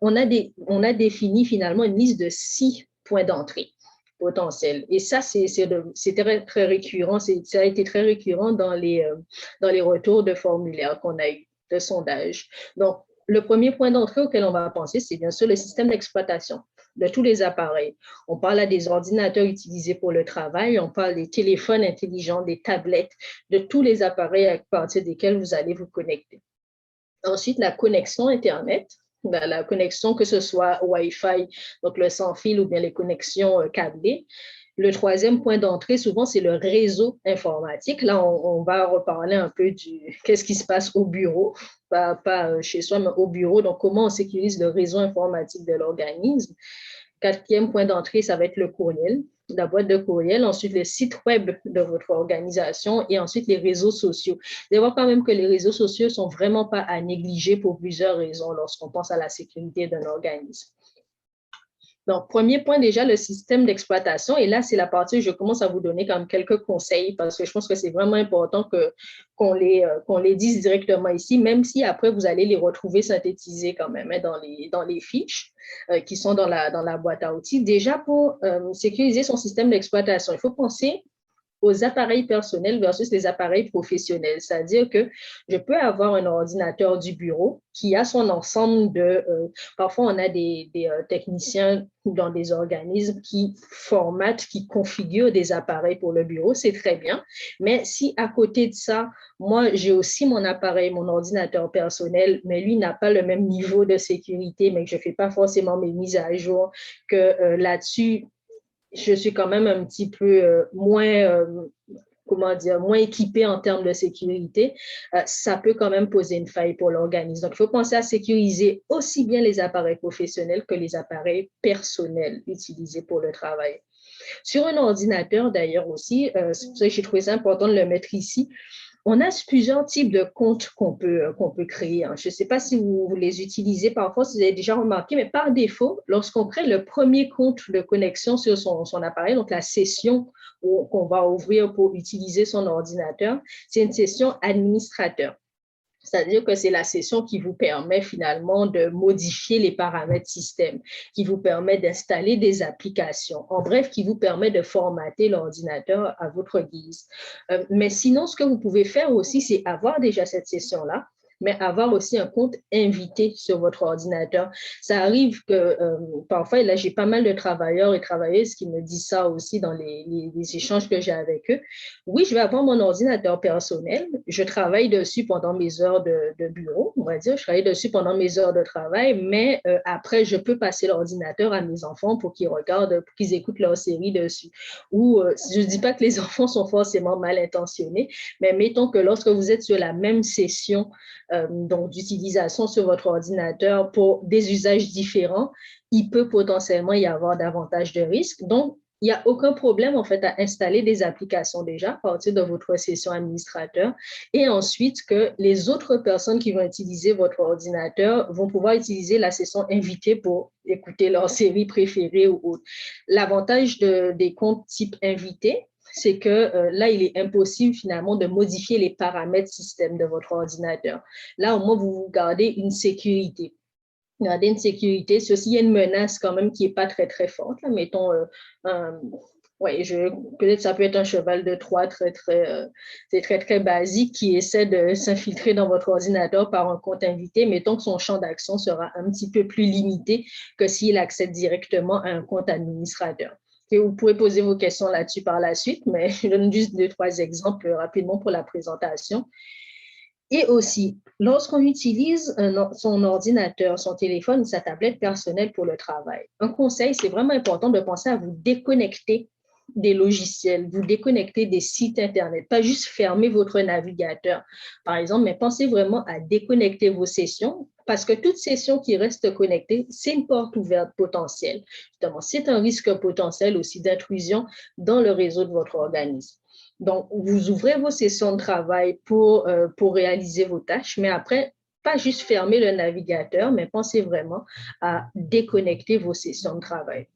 S5: on a défini finalement une liste de 6 points d'entrée potentiels. Et ça, c'est très, très récurrent, ça a été très récurrent dans les retours de formulaires qu'on a eu, de sondages. Donc, le premier point d'entrée auquel on va penser, c'est bien sûr le système d'exploitation de tous les appareils. On parle là des ordinateurs utilisés pour le travail, on parle des téléphones intelligents, des tablettes, de tous les appareils à partir desquels vous allez vous connecter. Ensuite, la connexion Internet, la connexion que ce soit Wi-Fi, donc le sans fil ou bien les connexions câblées. Le troisième point d'entrée, souvent, c'est le réseau informatique. Là, on va reparler un peu qu'est-ce qui se passe au bureau, pas chez soi, mais au bureau. Donc, comment on sécurise le réseau informatique de l'organisme. Quatrième point d'entrée, ça va être le courriel, la boîte de courriel, ensuite le site web de votre organisation et ensuite les réseaux sociaux. Vous allez voir quand même que les réseaux sociaux ne sont vraiment pas à négliger pour plusieurs raisons lorsqu'on pense à la sécurité d'un organisme. Donc, premier point déjà, le système d'exploitation. Et là, c'est la partie où je commence à vous donner quand même quelques conseils parce que je pense que c'est vraiment important qu'on les dise directement ici, même si après, vous allez les retrouver synthétisés quand même dans les fiches qui sont dans la boîte à outils. Déjà, pour sécuriser son système d'exploitation, il faut penser aux appareils personnels versus les appareils professionnels. C'est-à-dire que je peux avoir un ordinateur du bureau qui a son ensemble de... parfois, on a des techniciens dans des organismes qui formatent, qui configurent des appareils pour le bureau, c'est très bien. Mais si à côté de ça, moi, j'ai aussi mon appareil, mon ordinateur personnel, mais lui n'a pas le même niveau de sécurité, mais que je ne fais pas forcément mes mises à jour, que là-dessus, je suis quand même un petit peu moins, comment dire, moins équipée en termes de sécurité, ça peut quand même poser une faille pour l'organisme. Donc, il faut penser à sécuriser aussi bien les appareils professionnels que les appareils personnels utilisés pour le travail. Sur un ordinateur, d'ailleurs aussi, c'est pour ça que j'ai trouvé ça important de le mettre ici, on a plusieurs types de comptes qu'on peut créer. Je ne sais pas si vous les utilisez parfois, si vous avez déjà remarqué, mais par défaut, lorsqu'on crée le premier compte de connexion sur son appareil, donc la session qu'on va ouvrir pour utiliser son ordinateur, c'est une session administrateur. C'est-à-dire que c'est la session qui vous permet finalement de modifier les paramètres système, qui vous permet d'installer des applications, en bref, qui vous permet de formater l'ordinateur à votre guise. Mais sinon, ce que vous pouvez faire aussi, c'est avoir déjà cette session-là, mais avoir aussi un compte invité sur votre ordinateur. Ça arrive que parfois, et là, j'ai pas mal de travailleurs et travailleuses qui me disent ça aussi dans les échanges que j'ai avec eux. Oui, je vais avoir mon ordinateur personnel. Je travaille dessus pendant mes heures de bureau, on va dire. Je travaille dessus pendant mes heures de travail, mais après, je peux passer l'ordinateur à mes enfants pour qu'ils regardent, pour qu'ils écoutent leur série dessus. Ou je ne dis pas que les enfants sont forcément mal intentionnés, mais mettons que lorsque vous êtes sur la même session donc d'utilisation sur votre ordinateur pour des usages différents, il peut potentiellement y avoir davantage de risques. Donc, il n'y a aucun problème en fait à installer des applications déjà à partir de votre session administrateur et ensuite que les autres personnes qui vont utiliser votre ordinateur vont pouvoir utiliser la session invitée pour écouter leur série préférée ou autre. L'avantage des comptes type invité, c'est que là, il est impossible finalement de modifier les paramètres système de votre ordinateur. Là, au moins, vous gardez une sécurité. Gardez une sécurité. Ceci, il y a une menace quand même qui n'est pas très, très forte. Là. Mettons, peut-être ça peut être un cheval de Troie c'est très, très basique qui essaie de s'infiltrer dans votre ordinateur par un compte invité. Mettons que son champ d'action sera un petit peu plus limité que s'il accède directement à un compte administrateur. Et vous pourrez poser vos questions là-dessus par la suite, mais je donne juste 2-3 exemples rapidement pour la présentation. Et aussi, lorsqu'on utilise son ordinateur, son téléphone, sa tablette personnelle pour le travail, un conseil, c'est vraiment important de penser à vous déconnecter des logiciels, vous déconnecter des sites Internet, pas juste fermer votre navigateur, par exemple, mais pensez vraiment à déconnecter vos sessions parce que toute session qui reste connectée, c'est une porte ouverte potentielle. Justement, c'est un risque potentiel aussi d'intrusion dans le réseau de votre organisme. Donc, vous ouvrez vos sessions de travail pour réaliser vos tâches, mais après, pas juste fermer le navigateur, mais pensez vraiment à déconnecter vos sessions de travail.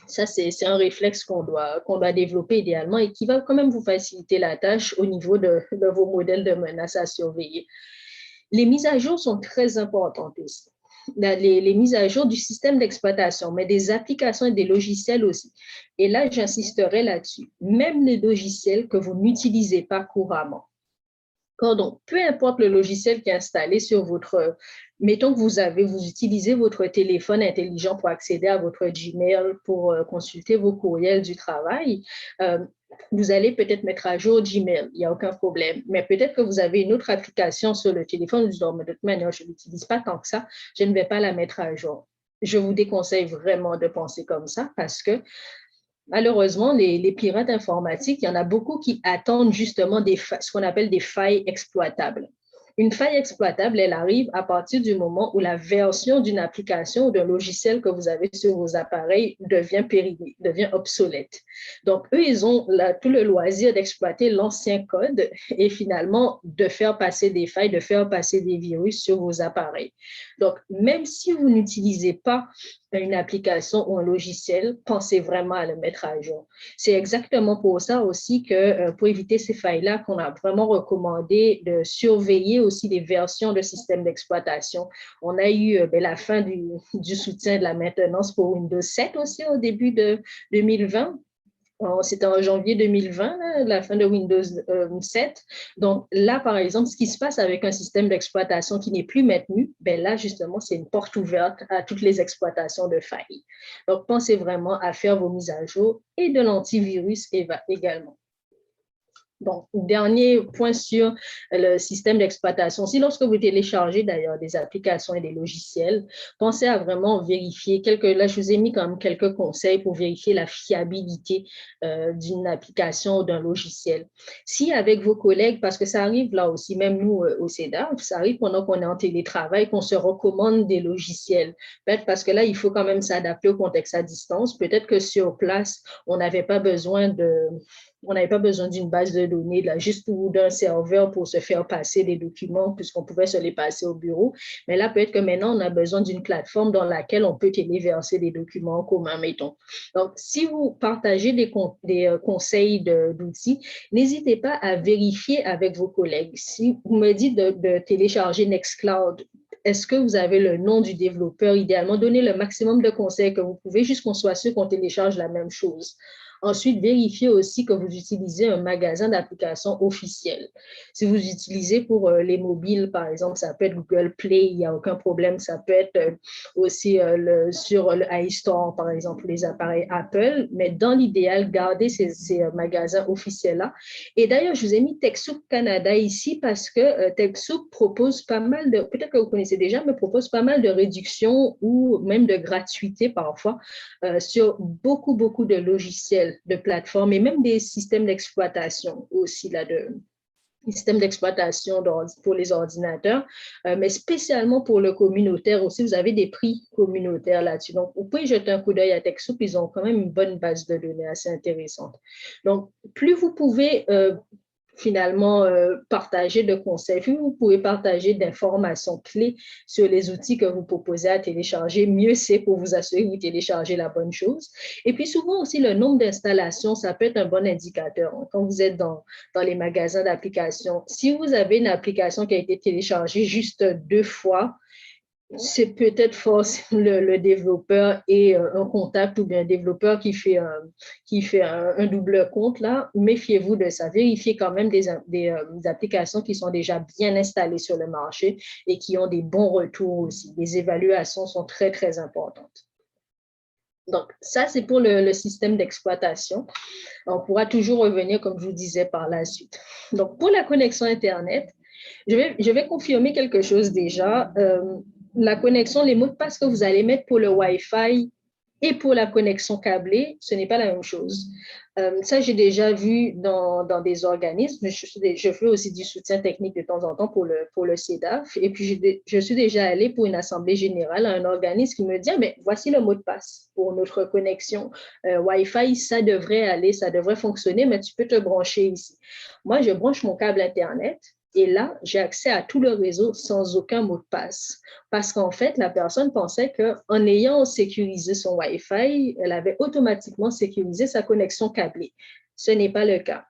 S5: Ça, c'est un réflexe qu'on doit développer idéalement et qui va quand même vous faciliter la tâche au niveau de vos modèles de menaces à surveiller. Les mises à jour sont très importantes aussi. Les mises à jour du système d'exploitation, mais des applications et des logiciels aussi. Et là, j'insisterai là-dessus. Même les logiciels que vous n'utilisez pas couramment. Donc, peu importe le logiciel qui est installé sur votre... Mettons que vous utilisez votre téléphone intelligent pour accéder à votre Gmail, pour consulter vos courriels du travail. Vous allez peut-être mettre à jour Gmail, il n'y a aucun problème. Mais peut-être que vous avez une autre application sur le téléphone, vous dites, mais de toute manière, je ne l'utilise pas tant que ça, je ne vais pas la mettre à jour. Je vous déconseille vraiment de penser comme ça parce que malheureusement, les pirates informatiques, il y en a beaucoup qui attendent justement ce qu'on appelle des failles exploitables. Une faille exploitable, elle arrive à partir du moment où la version d'une application ou d'un logiciel que vous avez sur vos appareils devient périmée, devient obsolète. Donc, eux, ils ont tout le loisir d'exploiter l'ancien code et finalement de faire passer des failles, de faire passer des virus sur vos appareils. Donc, même si vous n'utilisez pas une application ou un logiciel, pensez vraiment à le mettre à jour. C'est exactement pour ça aussi que pour éviter ces failles-là qu'on a vraiment recommandé de surveiller aussi les versions de système d'exploitation. On a eu la fin du soutien de la maintenance pour Windows 7 aussi au début de 2020. C'était en janvier 2020, là, la fin de Windows 7. Donc là, par exemple, ce qui se passe avec un système d'exploitation qui n'est plus maintenu, ben là, justement, c'est une porte ouverte à toutes les exploitations de failles. Donc, pensez vraiment à faire vos mises à jour et de l'antivirus également. Donc, dernier point sur le système d'exploitation. Si lorsque vous téléchargez d'ailleurs des applications et des logiciels, pensez à vraiment vérifier là, je vous ai mis quand même quelques conseils pour vérifier la fiabilité d'une application ou d'un logiciel. Si avec vos collègues, parce que ça arrive là aussi, même nous au CEDA, ça arrive pendant qu'on est en télétravail, qu'on se recommande des logiciels. Peut-être parce que là, il faut quand même s'adapter au contexte à distance. Peut-être que sur place, on n'avait pas besoin d'une base de données là, juste ou d'un serveur pour se faire passer des documents puisqu'on pouvait se les passer au bureau. Mais là, peut-être que maintenant, on a besoin d'une plateforme dans laquelle on peut téléverser des documents en commun, mettons. Donc, si vous partagez des conseils d'outils, n'hésitez pas à vérifier avec vos collègues. Si vous me dites de télécharger Nextcloud, est-ce que vous avez le nom du développeur? Idéalement, donnez le maximum de conseils que vous pouvez, juste qu'on soit sûr qu'on télécharge la même chose. Ensuite, vérifiez aussi que vous utilisez un magasin d'applications officiel. Si vous utilisez pour les mobiles, par exemple, ça peut être Google Play, il n'y a aucun problème. Ça peut être aussi sur le iStore, par exemple, les appareils Apple. Mais dans l'idéal, gardez ces magasins officiels-là. Et d'ailleurs, je vous ai mis TechSoup Canada ici parce que TechSoup propose pas mal de, peut-être que vous connaissez déjà, mais propose pas mal de réductions ou même de gratuité parfois sur beaucoup de logiciels, de plateformes et même des systèmes d'exploitation aussi là, des systèmes d'exploitation pour les ordinateurs, mais spécialement pour le communautaire aussi, vous avez des prix communautaires là-dessus. Donc, vous pouvez jeter un coup d'œil à TechSoup, ils ont quand même une bonne base de données assez intéressante. Donc, plus vous pouvez finalement partager de conseils, plus vous pouvez partager d'informations clés sur les outils que vous proposez à télécharger, mieux c'est pour vous assurer que vous téléchargez la bonne chose. Et puis souvent aussi, le nombre d'installations, ça peut être un bon indicateur. Quand vous êtes dans les magasins d'applications, si vous avez une application qui a été téléchargée juste 2 fois, c'est peut-être forcément le développeur et un contact ou bien un développeur qui fait un double compte là. Méfiez-vous de ça. Vérifiez quand même des applications qui sont déjà bien installées sur le marché et qui ont des bons retours aussi. Les évaluations sont très, très importantes. Donc, ça, c'est pour le système d'exploitation. On pourra toujours revenir, comme je vous disais, par la suite. Donc, pour la connexion Internet, je vais confirmer quelque chose déjà. La connexion, les mots de passe que vous allez mettre pour le Wi-Fi et pour la connexion câblée, ce n'est pas la même chose. Ça, j'ai déjà vu dans des organismes. Je fais aussi du soutien technique de temps en temps pour le CEDAF. Et puis, je suis déjà allée pour une assemblée générale à un organisme qui me dit, mais voici le mot de passe pour notre connexion Wi-Fi. Ça devrait aller, ça devrait fonctionner, mais tu peux te brancher ici. Moi, je branche mon câble Internet. Et là, j'ai accès à tout le réseau sans aucun mot de passe. Parce qu'en fait, la personne pensait qu'en ayant sécurisé son Wi-Fi, elle avait automatiquement sécurisé sa connexion câblée. Ce n'est pas le cas.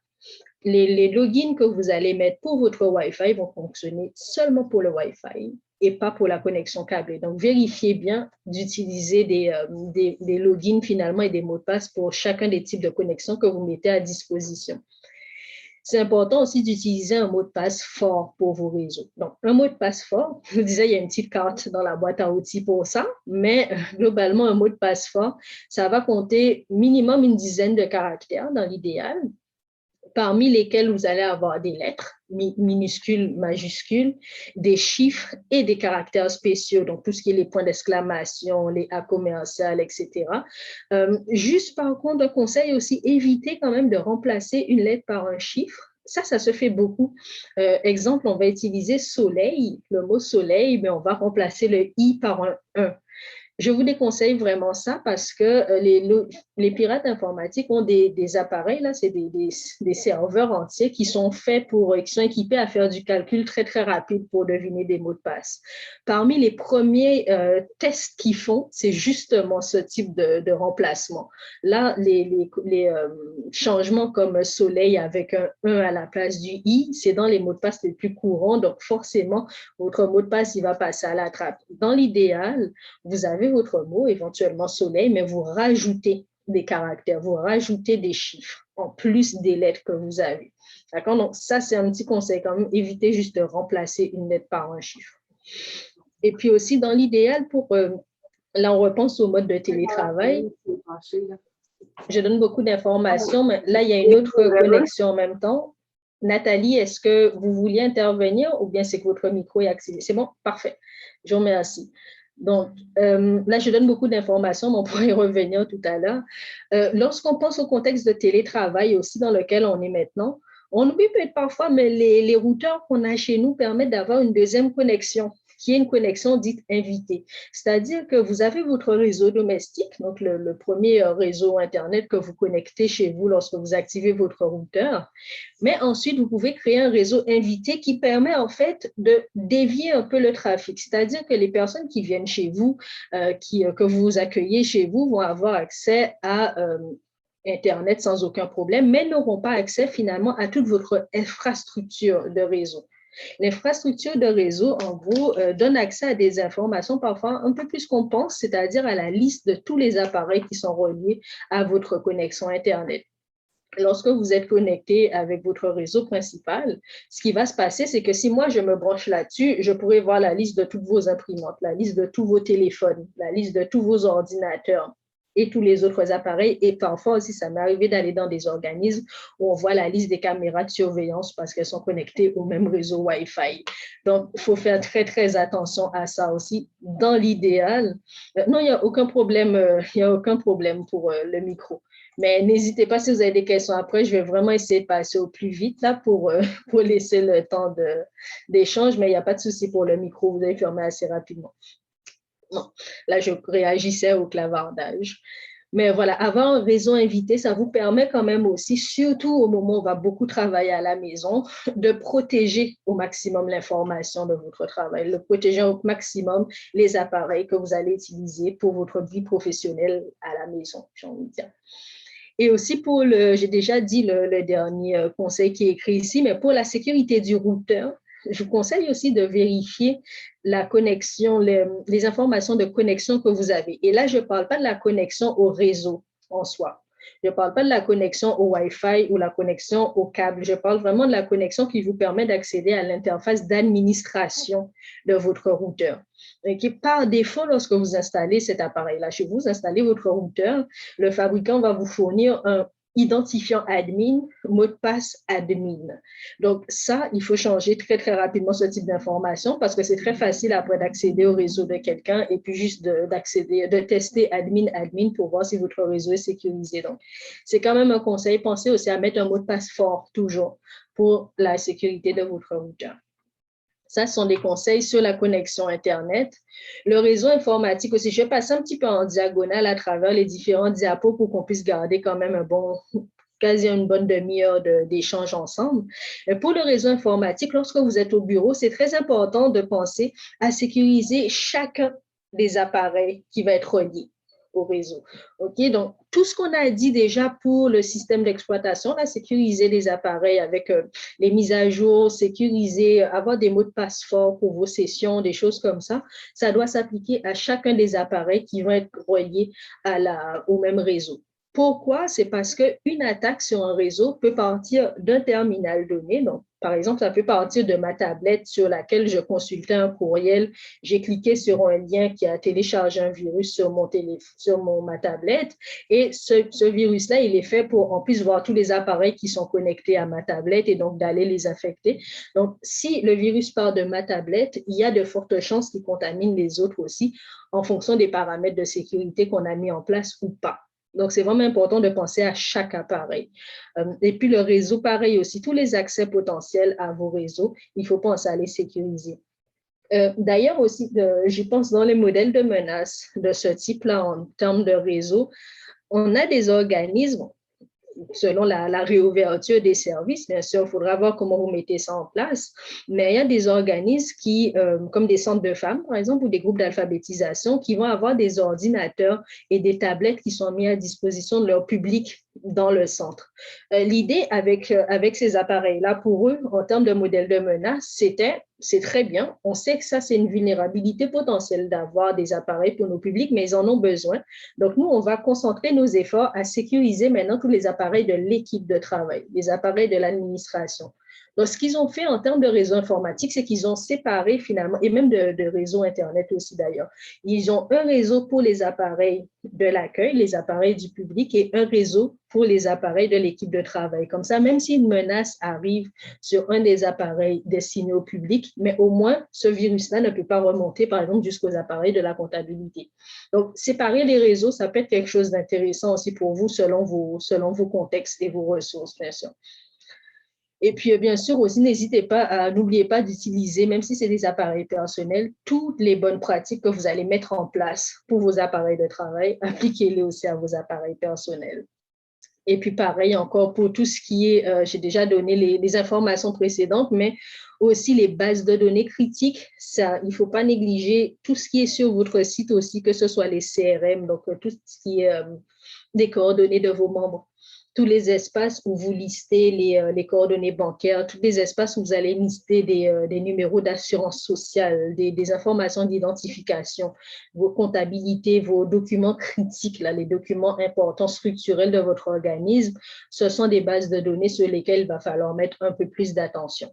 S5: Les logins que vous allez mettre pour votre Wi-Fi vont fonctionner seulement pour le Wi-Fi et pas pour la connexion câblée. Donc, vérifiez bien d'utiliser des logins finalement et des mots de passe pour chacun des types de connexions que vous mettez à disposition. C'est important aussi d'utiliser un mot de passe fort pour vos réseaux. Donc, un mot de passe fort, je vous disais, il y a une petite carte dans la boîte à outils pour ça, mais globalement, un mot de passe fort, ça va compter minimum une dizaine de caractères dans l'idéal, parmi lesquels vous allez avoir des lettres, minuscules, majuscules, des chiffres et des caractères spéciaux, donc tout ce qui est les points d'exclamation, les A commerciales, etc. Juste par contre, un conseil aussi, évitez quand même de remplacer une lettre par un chiffre. Ça se fait beaucoup. Exemple, on va utiliser soleil, le mot soleil, mais on va remplacer le I par un 1. Je vous déconseille vraiment ça parce que les pirates informatiques ont des appareils, là, c'est des serveurs entiers qui sont faits qui sont équipés à faire du calcul très, très rapide pour deviner des mots de passe. Parmi les premiers tests qu'ils font, c'est justement ce type de remplacement. Là, les changements comme soleil avec un 1 à la place du I, c'est dans les mots de passe les plus courants, donc forcément, votre mot de passe, il va passer à la trappe. Dans l'idéal, vous avez votre mot, éventuellement soleil, mais vous rajoutez des caractères, vous rajoutez des chiffres en plus des lettres que vous avez. D'accord? Donc, ça, c'est un petit conseil quand même. Évitez juste de remplacer une lettre par un chiffre. Et puis aussi, dans l'idéal, là, on repense au mode de télétravail. Je donne beaucoup d'informations, mais là, il y a une autre connexion en même temps. Nathalie, est-ce que vous vouliez intervenir ou bien c'est que votre micro est activé? C'est bon? Parfait. Je vous remercie. Donc, là, je donne beaucoup d'informations, mais on pourrait y revenir tout à l'heure. Lorsqu'on pense au contexte de télétravail aussi dans lequel on est maintenant, on oublie peut-être parfois, mais les routeurs qu'on a chez nous permettent d'avoir une deuxième connexion, qui est une connexion dite invitée. C'est-à-dire que vous avez votre réseau domestique, donc le premier réseau Internet que vous connectez chez vous lorsque vous activez votre routeur, mais ensuite, vous pouvez créer un réseau invité qui permet en fait de dévier un peu le trafic. C'est-à-dire que les personnes qui viennent chez vous, que vous accueillez chez vous, vont avoir accès à Internet sans aucun problème, mais n'auront pas accès finalement à toute votre infrastructure de réseau. L'infrastructure de réseau, en gros, donne accès à des informations parfois un peu plus qu'on pense, c'est-à-dire à la liste de tous les appareils qui sont reliés à votre connexion Internet. Lorsque vous êtes connecté avec votre réseau principal, ce qui va se passer, c'est que si moi, je me branche là-dessus, je pourrai voir la liste de toutes vos imprimantes, la liste de tous vos téléphones, la liste de tous vos ordinateurs et tous les autres appareils. Et parfois aussi, ça m'est arrivé d'aller dans des organismes où on voit la liste des caméras de surveillance parce qu'elles sont connectées au même réseau Wi-Fi. Donc, il faut faire très, très attention à ça aussi. Dans l'idéal, non, il n'y a aucun problème, pour le micro. Mais n'hésitez pas si vous avez des questions après, je vais vraiment essayer de passer au plus vite là pour laisser le temps d'échange, mais il n'y a pas de souci pour le micro, vous allez fermer assez rapidement. Non, là, je réagissais au clavardage. Mais voilà, avoir un réseau invité, ça vous permet quand même aussi, surtout au moment où on va beaucoup travailler à la maison, de protéger au maximum l'information de votre travail, de protéger au maximum les appareils que vous allez utiliser pour votre vie professionnelle à la maison, j'ai envie de dire. Et aussi j'ai déjà dit le dernier conseil qui est écrit ici, mais pour la sécurité du routeur, je vous conseille aussi de vérifier la connexion, les informations de connexion que vous avez. Et là, je ne parle pas de la connexion au réseau en soi. Je ne parle pas de la connexion au Wi-Fi ou la connexion au câble. Je parle vraiment de la connexion qui vous permet d'accéder à l'interface d'administration de votre routeur. Et qui, par défaut, lorsque vous installez cet appareil-là chez vous, installez votre routeur, le fabricant va vous fournir un identifiant admin, mot de passe admin. Donc ça, il faut changer très, très rapidement ce type d'information parce que c'est très facile après d'accéder au réseau de quelqu'un et puis juste de tester admin pour voir si votre réseau est sécurisé. Donc, c'est quand même un conseil. Pensez aussi à mettre un mot de passe fort toujours pour la sécurité de votre routeur. Ça, ce sont des conseils sur la connexion Internet. Le réseau informatique aussi, je vais passer un petit peu en diagonale à travers les différents diapos pour qu'on puisse garder quand même quasi une bonne demi-heure d'échange ensemble. Pour le réseau informatique, lorsque vous êtes au bureau, c'est très important de penser à sécuriser chacun des appareils qui va être relié au réseau. OK, donc tout ce qu'on a dit déjà pour le système d'exploitation, sécuriser les appareils avec les mises à jour, sécuriser, avoir des mots de passe forts pour vos sessions, des choses comme ça, ça doit s'appliquer à chacun des appareils qui vont être reliés au même réseau. Pourquoi? C'est parce qu'une attaque sur un réseau peut partir d'un terminal donné. Donc, par exemple, ça peut partir de ma tablette sur laquelle je consultais un courriel. J'ai cliqué sur un lien qui a téléchargé un virus sur ma tablette. Et ce virus-là, il est fait pour qu'on puisse voir tous les appareils qui sont connectés à ma tablette et donc d'aller les affecter. Donc, si le virus part de ma tablette, il y a de fortes chances qu'il contamine les autres aussi en fonction des paramètres de sécurité qu'on a mis en place ou pas. Donc, c'est vraiment important de penser à chaque appareil. Et puis, le réseau, pareil aussi, tous les accès potentiels à vos réseaux, il faut penser à les sécuriser. D'ailleurs aussi, je pense dans les modèles de menaces de ce type-là en termes de réseau, on a des organismes, selon la réouverture des services, bien sûr, il faudra voir comment vous mettez ça en place, mais il y a des organismes comme des centres de femmes, par exemple, ou des groupes d'alphabétisation, qui vont avoir des ordinateurs et des tablettes qui sont mis à disposition de leur public dans le centre. L'idée avec ces appareils-là, pour eux, en termes de modèle de menace, c'était c'est très bien. On sait que ça, c'est une vulnérabilité potentielle d'avoir des appareils pour nos publics, mais ils en ont besoin. Donc, nous, on va concentrer nos efforts à sécuriser maintenant tous les appareils de l'équipe de travail, les appareils de l'administration. Donc, ce qu'ils ont fait en termes de réseau informatique, c'est qu'ils ont séparé finalement, et même de réseau Internet aussi d'ailleurs, ils ont un réseau pour les appareils de l'accueil, les appareils du public, et un réseau pour les appareils de l'équipe de travail. Comme ça, même si une menace arrive sur un des appareils destinés au public, mais au moins, ce virus-là ne peut pas remonter, par exemple, jusqu'aux appareils de la comptabilité. Donc, séparer les réseaux, ça peut être quelque chose d'intéressant aussi pour vous selon vos contextes et vos ressources, bien sûr. Et puis, bien sûr, aussi, n'oubliez pas d'utiliser, même si c'est des appareils personnels, toutes les bonnes pratiques que vous allez mettre en place pour vos appareils de travail, appliquez-les aussi à vos appareils personnels. Et puis, pareil, encore pour tout ce qui est, j'ai déjà donné les informations précédentes, mais aussi les bases de données critiques, ça, il ne faut pas négliger tout ce qui est sur votre site aussi, que ce soit les CRM, donc tout ce qui est des coordonnées de vos membres, tous les espaces où vous listez les coordonnées bancaires, tous les espaces où vous allez lister des numéros d'assurance sociale, des informations d'identification, vos comptabilités, vos documents critiques, là, les documents importants structurels de votre organisme, ce sont des bases de données sur lesquelles il va falloir mettre un peu plus d'attention.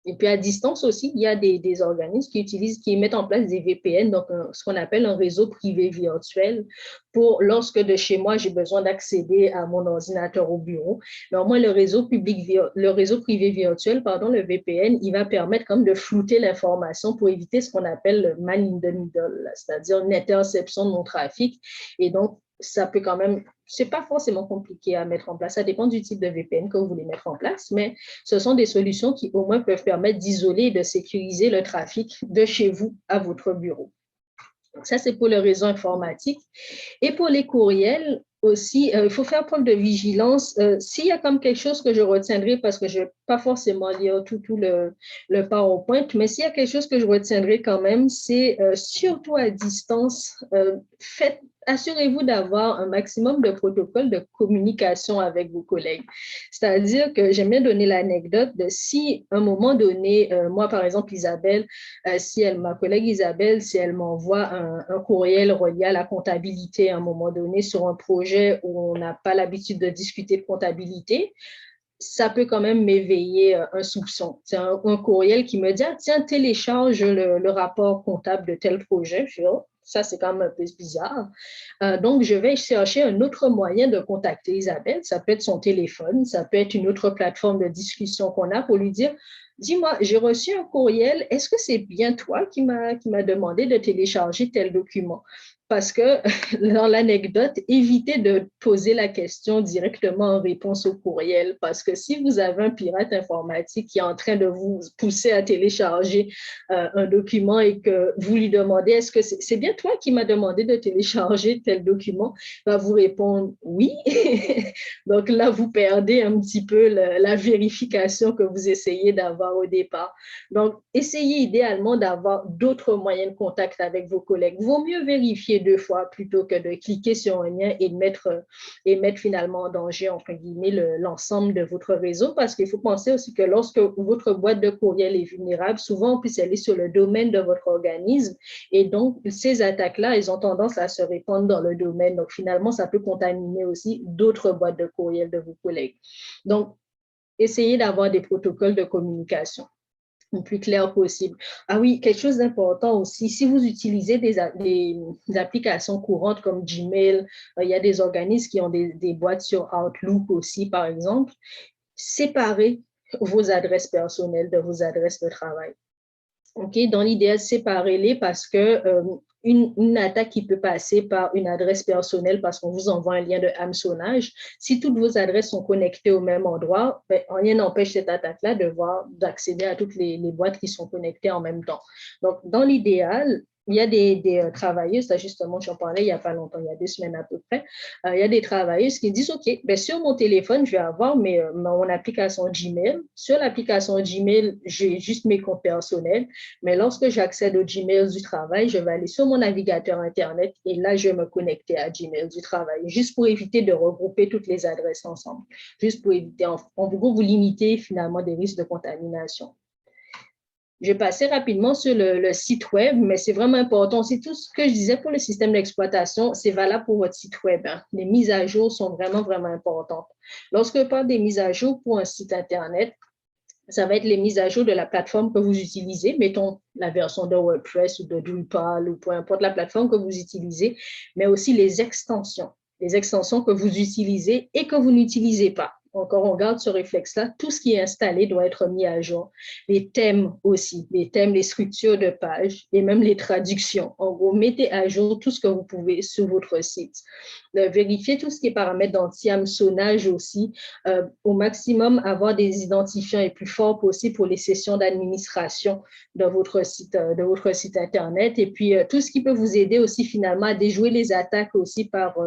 S5: Et puis à distance aussi, il y a des organismes qui mettent en place des VPN, donc ce qu'on appelle un réseau privé virtuel, pour lorsque de chez moi, j'ai besoin d'accéder à mon ordinateur au bureau. Mais au moins, le réseau privé virtuel, le VPN, il va permettre comme de flouter l'information pour éviter ce qu'on appelle le man in the middle, c'est-à-dire une interception de mon trafic. Et donc, ça peut quand même, c'est pas forcément compliqué à mettre en place. Ça dépend du type de VPN que vous voulez mettre en place, mais ce sont des solutions qui au moins peuvent permettre d'isoler et de sécuriser le trafic de chez vous à votre bureau. Donc ça, c'est pour le réseau informatique. Et pour les courriels aussi, il faut faire preuve de vigilance. S'il y a comme quelque chose que je retiendrai, parce que je ne vais pas forcément lire tout le PowerPoint, mais s'il y a quelque chose que je retiendrai quand même, c'est surtout à distance, assurez-vous d'avoir un maximum de protocoles de communication avec vos collègues. C'est-à-dire que j'aime bien donner l'anecdote de si à un moment donné, moi par exemple Isabelle, ma collègue Isabelle, si elle m'envoie un courriel relié à la comptabilité à un moment donné sur un projet où on n'a pas l'habitude de discuter de comptabilité, ça peut quand même m'éveiller un soupçon. C'est un courriel qui me dit, ah, tiens, télécharge le rapport comptable de tel projet. Je dis, oh, ça, c'est quand même un peu bizarre. Donc, je vais chercher un autre moyen de contacter Isabelle. Ça peut être son téléphone, ça peut être une autre plateforme de discussion qu'on a pour lui dire, dis-moi, j'ai reçu un courriel, est-ce que c'est bien toi qui m'a demandé de télécharger tel document? Parce que dans l'anecdote, évitez de poser la question directement en réponse au courriel, parce que si vous avez un pirate informatique qui est en train de vous pousser à télécharger un document et que vous lui demandez, est-ce que c'est bien toi qui m'as demandé de télécharger tel document, il va vous répondre oui. Donc là, vous perdez un petit peu la vérification que vous essayez d'avoir au départ. Donc, essayez idéalement d'avoir d'autres moyens de contact avec vos collègues. Vaut mieux vérifier 2 fois plutôt que de cliquer sur un lien et mettre finalement en danger, entre guillemets, l'ensemble de votre réseau, parce qu'il faut penser aussi que lorsque votre boîte de courriel est vulnérable, souvent, en plus, elle est sur le domaine de votre organisme, et donc, ces attaques-là, elles ont tendance à se répandre dans le domaine. Donc, finalement, ça peut contaminer aussi d'autres boîtes de courriel de vos collègues. Donc, essayez d'avoir des protocoles de communication le plus clair possible. Ah oui, quelque chose d'important aussi, si vous utilisez des applications courantes comme Gmail, il y a des organismes qui ont des boîtes sur Outlook aussi, par exemple, séparez vos adresses personnelles de vos adresses de travail. Okay? Dans l'idéal, séparez-les parce que une attaque qui peut passer par une adresse personnelle parce qu'on vous envoie un lien de hameçonnage, si toutes vos adresses sont connectées au même endroit, ben, rien n'empêche cette attaque-là d'accéder à toutes les boîtes qui sont connectées en même temps. Donc, dans l'idéal, il y a des travailleuses, ça justement, j'en parlais il n'y a pas longtemps, il y a 2 semaines à peu près, il y a des travailleuses qui disent, OK, ben sur mon téléphone, je vais avoir mon application Gmail. Sur l'application Gmail, j'ai juste mes comptes personnels, mais lorsque j'accède au Gmail du travail, je vais aller sur mon navigateur Internet et là, je vais me connecter à Gmail du travail, juste pour éviter de regrouper toutes les adresses ensemble, juste pour éviter, en gros, vous limiter finalement des risques de contamination. Je vais passer rapidement sur le site web, mais c'est vraiment important. C'est tout ce que je disais pour le système d'exploitation, c'est valable pour votre site web. Hein. Les mises à jour sont vraiment, vraiment importantes. Lorsque je parle des mises à jour pour un site Internet, ça va être les mises à jour de la plateforme que vous utilisez. Mettons la version de WordPress ou de Drupal ou peu importe la plateforme que vous utilisez, mais aussi les extensions que vous utilisez et que vous n'utilisez pas. Encore, on garde ce réflexe-là. Tout ce qui est installé doit être mis à jour. Les thèmes aussi, les thèmes, les structures de pages et même les traductions. En gros, mettez à jour tout ce que vous pouvez sur votre site. Vérifiez tout ce qui est paramètres d'anti-hameçonnage aussi. Au maximum, avoir des identifiants les plus forts possibles pour les sessions d'administration de votre site Internet. Et puis, tout ce qui peut vous aider aussi finalement à déjouer les attaques aussi par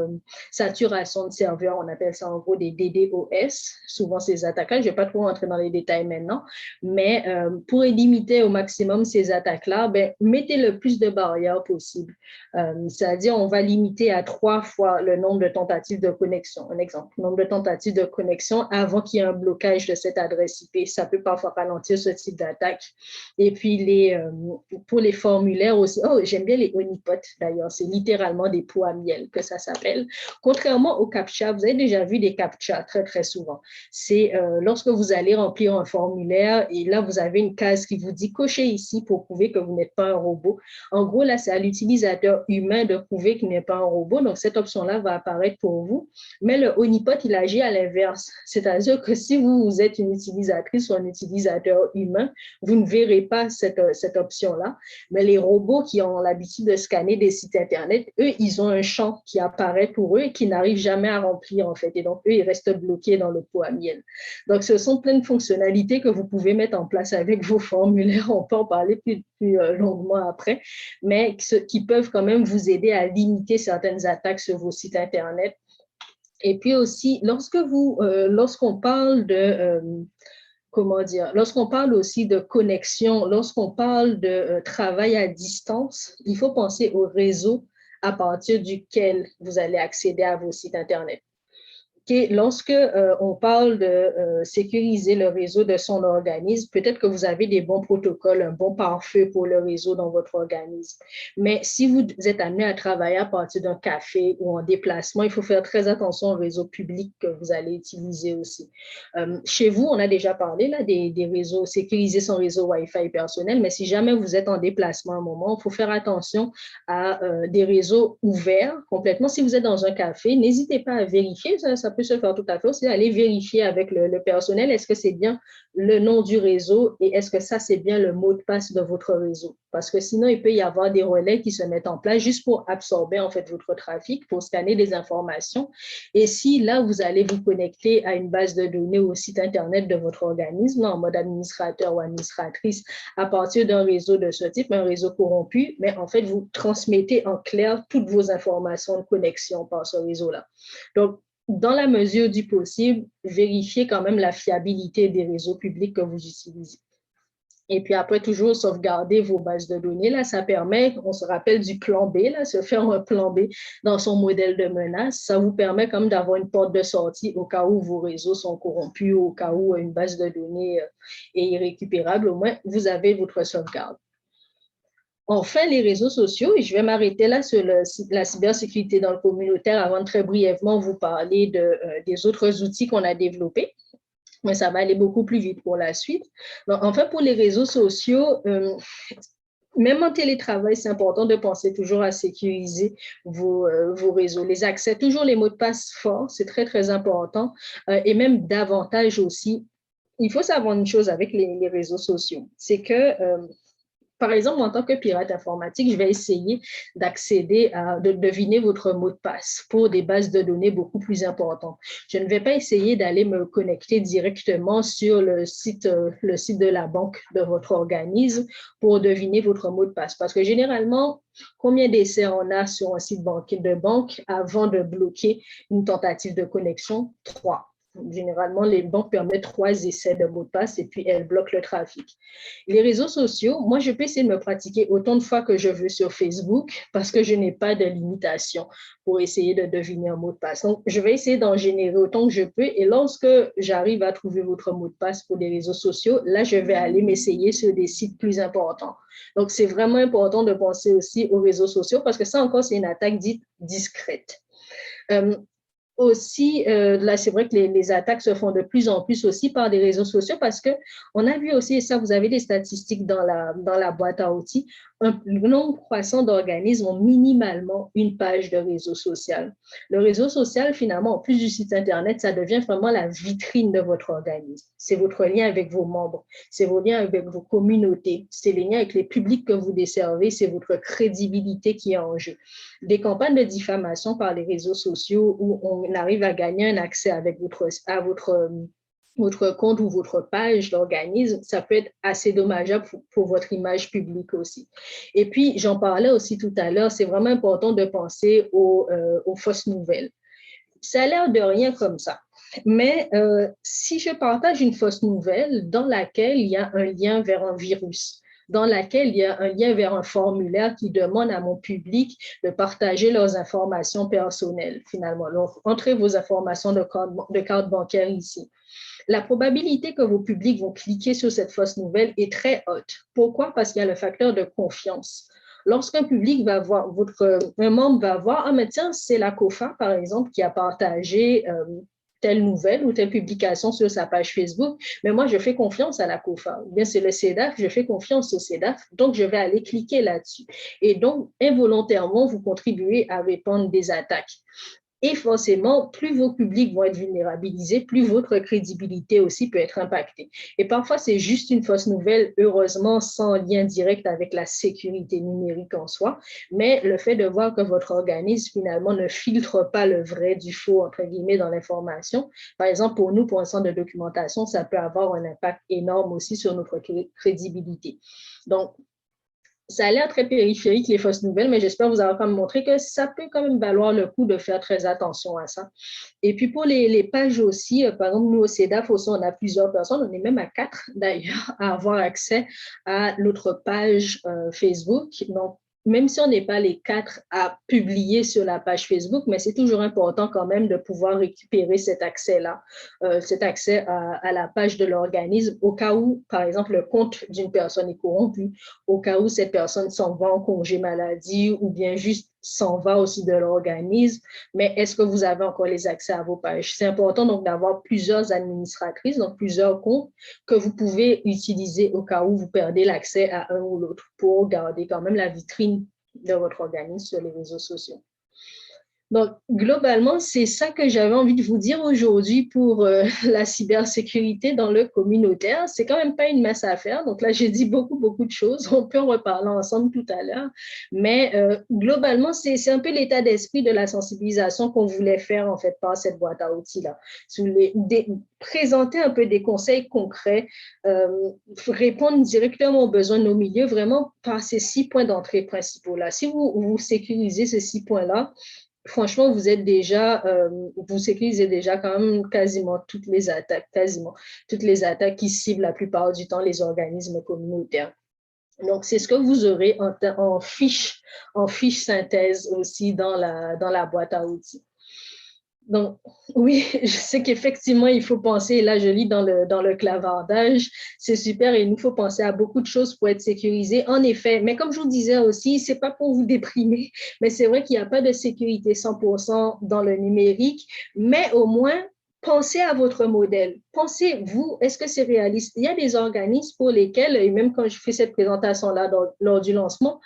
S5: saturation de serveur. On appelle ça en gros des DDoS. Souvent, ces attaques-là, je ne vais pas trop rentrer dans les détails maintenant, mais pour limiter au maximum ces attaques-là, mettez le plus de barrières possible. C'est-à-dire, on va limiter à 3 fois le nombre de tentatives de connexion. Un exemple, nombre de tentatives de connexion avant qu'il y ait un blocage de cette adresse IP. Ça peut parfois ralentir ce type d'attaque. Et puis, pour les formulaires aussi, j'aime bien les honeypots d'ailleurs, c'est littéralement des pots à miel que ça s'appelle. Contrairement aux CAPTCHA, vous avez déjà vu des CAPTCHA très, très souvent. C'est lorsque vous allez remplir un formulaire et là, vous avez une case qui vous dit « Cochez ici pour prouver que vous n'êtes pas un robot ». En gros, là, c'est à l'utilisateur humain de prouver qu'il n'est pas un robot. Donc, cette option-là va apparaître pour vous. Mais le honeypot, il agit à l'inverse. C'est-à-dire que si vous êtes une utilisatrice ou un utilisateur humain, vous ne verrez pas cette option-là. Mais les robots qui ont l'habitude de scanner des sites Internet, eux, ils ont un champ qui apparaît pour eux et qui n'arrive jamais à remplir, en fait. Et donc, eux, ils restent bloqués dans le pot à miel. Donc, ce sont plein de fonctionnalités que vous pouvez mettre en place avec vos formulaires. On peut en parler plus longuement après, mais qui peuvent quand même vous aider à limiter certaines attaques sur vos sites Internet. Et puis aussi, lorsqu'on parle de... lorsqu'on parle aussi de connexion, lorsqu'on parle de travail à distance, il faut penser au réseau à partir duquel vous allez accéder à vos sites Internet. Lorsque on parle de sécuriser le réseau de son organisme, peut-être que vous avez des bons protocoles, un bon pare-feu pour le réseau dans votre organisme. Mais si vous êtes amené à travailler à partir d'un café ou en déplacement, il faut faire très attention au réseau public que vous allez utiliser aussi. Chez vous, on a déjà parlé là, des réseaux, sécuriser son réseau Wi-Fi personnel, mais si jamais vous êtes en déplacement à un moment, il faut faire attention à des réseaux ouverts complètement. Si vous êtes dans un café, n'hésitez pas à vérifier, ça peut se faire tout à fait aussi, aller vérifier avec le personnel, est-ce que c'est bien le nom du réseau et est-ce que ça, c'est bien le mot de passe de votre réseau? Parce que sinon, il peut y avoir des relais qui se mettent en place juste pour absorber en fait votre trafic, pour scanner des informations. Et si là, vous allez vous connecter à une base de données ou au site Internet de votre organisme, là, en mode administrateur ou administratrice, à partir d'un réseau de ce type, un réseau corrompu, mais en fait, vous transmettez en clair toutes vos informations de connexion par ce réseau-là. Donc, dans la mesure du possible, vérifiez quand même la fiabilité des réseaux publics que vous utilisez. Et puis après, toujours sauvegarder vos bases de données. Là, ça permet, on se rappelle du plan B, là, se faire un plan B dans son modèle de menace. Ça vous permet comme d'avoir une porte de sortie au cas où vos réseaux sont corrompus, au cas où une base de données est irrécupérable. Au moins, vous avez votre sauvegarde. Enfin, les réseaux sociaux, et je vais m'arrêter là sur la cybersécurité dans le communautaire avant de très brièvement vous parler des autres outils qu'on a développés. Mais ça va aller beaucoup plus vite pour la suite. Donc, enfin, pour les réseaux sociaux, même en télétravail, c'est important de penser toujours à sécuriser vos réseaux. Les accès, toujours les mots de passe forts, c'est très, très important. Et même davantage aussi, il faut savoir une chose avec les réseaux sociaux, c'est que par exemple, en tant que pirate informatique, je vais essayer d'accéder de deviner votre mot de passe pour des bases de données beaucoup plus importantes. Je ne vais pas essayer d'aller me connecter directement sur le site de la banque de votre organisme pour deviner votre mot de passe. Parce que généralement, combien d'essais on a sur un site de banque avant de bloquer une tentative de connexion? 3. Généralement, les banques permettent 3 essais de mot de passe et puis elles bloquent le trafic. Les réseaux sociaux, moi, je peux essayer de me pratiquer autant de fois que je veux sur Facebook parce que je n'ai pas de limitation pour essayer de deviner un mot de passe. Donc, je vais essayer d'en générer autant que je peux et lorsque j'arrive à trouver votre mot de passe pour les réseaux sociaux, là, je vais aller m'essayer sur des sites plus importants. Donc, c'est vraiment important de penser aussi aux réseaux sociaux parce que ça encore, c'est une attaque dite discrète. Aussi, là, c'est vrai que les attaques se font de plus en plus aussi par des réseaux sociaux parce qu'on a vu aussi, et ça, vous avez des statistiques dans la boîte à outils, un nombre croissant d'organismes ont minimalement une page de réseau social. Le réseau social, finalement, en plus du site Internet, ça devient vraiment la vitrine de votre organisme. C'est votre lien avec vos membres, c'est vos liens avec vos communautés, c'est les liens avec les publics que vous desservez, c'est votre crédibilité qui est en jeu. Des campagnes de diffamation par les réseaux sociaux où on arrive à gagner un accès avec votre compte ou votre page d'organisme, ça peut être assez dommageable pour votre image publique aussi. Et puis, j'en parlais aussi tout à l'heure, c'est vraiment important de penser aux fausses nouvelles. Ça a l'air de rien comme ça. Mais si je partage une fausse nouvelle dans laquelle il y a un lien vers un virus, dans laquelle il y a un lien vers un formulaire qui demande à mon public de partager leurs informations personnelles, finalement. Donc, entrez vos informations de carte bancaire ici. La probabilité que vos publics vont cliquer sur cette fausse nouvelle est très haute. Pourquoi? Parce qu'il y a le facteur de confiance. Lorsqu'un public va voir, un membre va voir, ah mais tiens, c'est la COFA, par exemple, qui a partagé telle nouvelle ou telle publication sur sa page Facebook, mais moi, je fais confiance à la COFA. Ou bien c'est le CEDAF, je fais confiance au CEDAF, donc je vais aller cliquer là-dessus. Et donc, involontairement, vous contribuez à répandre des attaques. Et forcément, plus vos publics vont être vulnérabilisés, plus votre crédibilité aussi peut être impactée. Et parfois, c'est juste une fausse nouvelle, heureusement, sans lien direct avec la sécurité numérique en soi. Mais le fait de voir que votre organisme, finalement, ne filtre pas le vrai du faux, entre guillemets, dans l'information. Par exemple, pour nous, pour un centre de documentation, ça peut avoir un impact énorme aussi sur notre crédibilité. Donc, ça a l'air très périphérique, les fausses nouvelles, mais j'espère vous avoir quand même montré que ça peut quand même valoir le coup de faire très attention à ça. Et puis pour les pages aussi, par exemple, nous au CEDAF aussi, on a plusieurs personnes, on est même à 4 d'ailleurs, à avoir accès à notre page Facebook. Donc, même si on n'est pas les 4 à publier sur la page Facebook, mais c'est toujours important quand même de pouvoir récupérer cet accès-là, cet accès à la page de l'organisme, au cas où, par exemple, le compte d'une personne est corrompu, au cas où cette personne s'en va en congé maladie ou bien juste s'en va aussi de l'organisme, mais est-ce que vous avez encore les accès à vos pages? C'est important donc d'avoir plusieurs administratrices, donc plusieurs comptes que vous pouvez utiliser au cas où vous perdez l'accès à un ou l'autre pour garder quand même la vitrine de votre organisme sur les réseaux sociaux. Donc, globalement, c'est ça que j'avais envie de vous dire aujourd'hui pour la cybersécurité dans le communautaire. C'est quand même pas une mince affaire. Donc là, j'ai dit beaucoup de choses. On peut en reparler ensemble tout à l'heure. Mais globalement, c'est un peu l'état d'esprit de la sensibilisation qu'on voulait faire en fait par cette boîte à outils-là. Présenter un peu des conseils concrets, répondre directement aux besoins de nos milieux, vraiment par ces 6 points d'entrée principaux-là. Si vous sécurisez ces 6 points-là, franchement, vous sécurisez déjà quand même quasiment toutes les attaques qui ciblent la plupart du temps les organismes communautaires. Donc, c'est ce que vous aurez en fiche synthèse aussi dans la boîte à outils. Donc, oui, je sais qu'effectivement, il faut penser, là, je lis dans le clavardage, c'est super, et il nous faut penser à beaucoup de choses pour être sécurisé, en effet. Mais comme je vous disais aussi, c'est pas pour vous déprimer, mais c'est vrai qu'il n'y a pas de sécurité 100% dans le numérique, mais au moins, pensez à votre modèle. Pensez-vous, est-ce que c'est réaliste? Il y a des organismes pour lesquels, et même quand je fais cette présentation-là lors du lancement,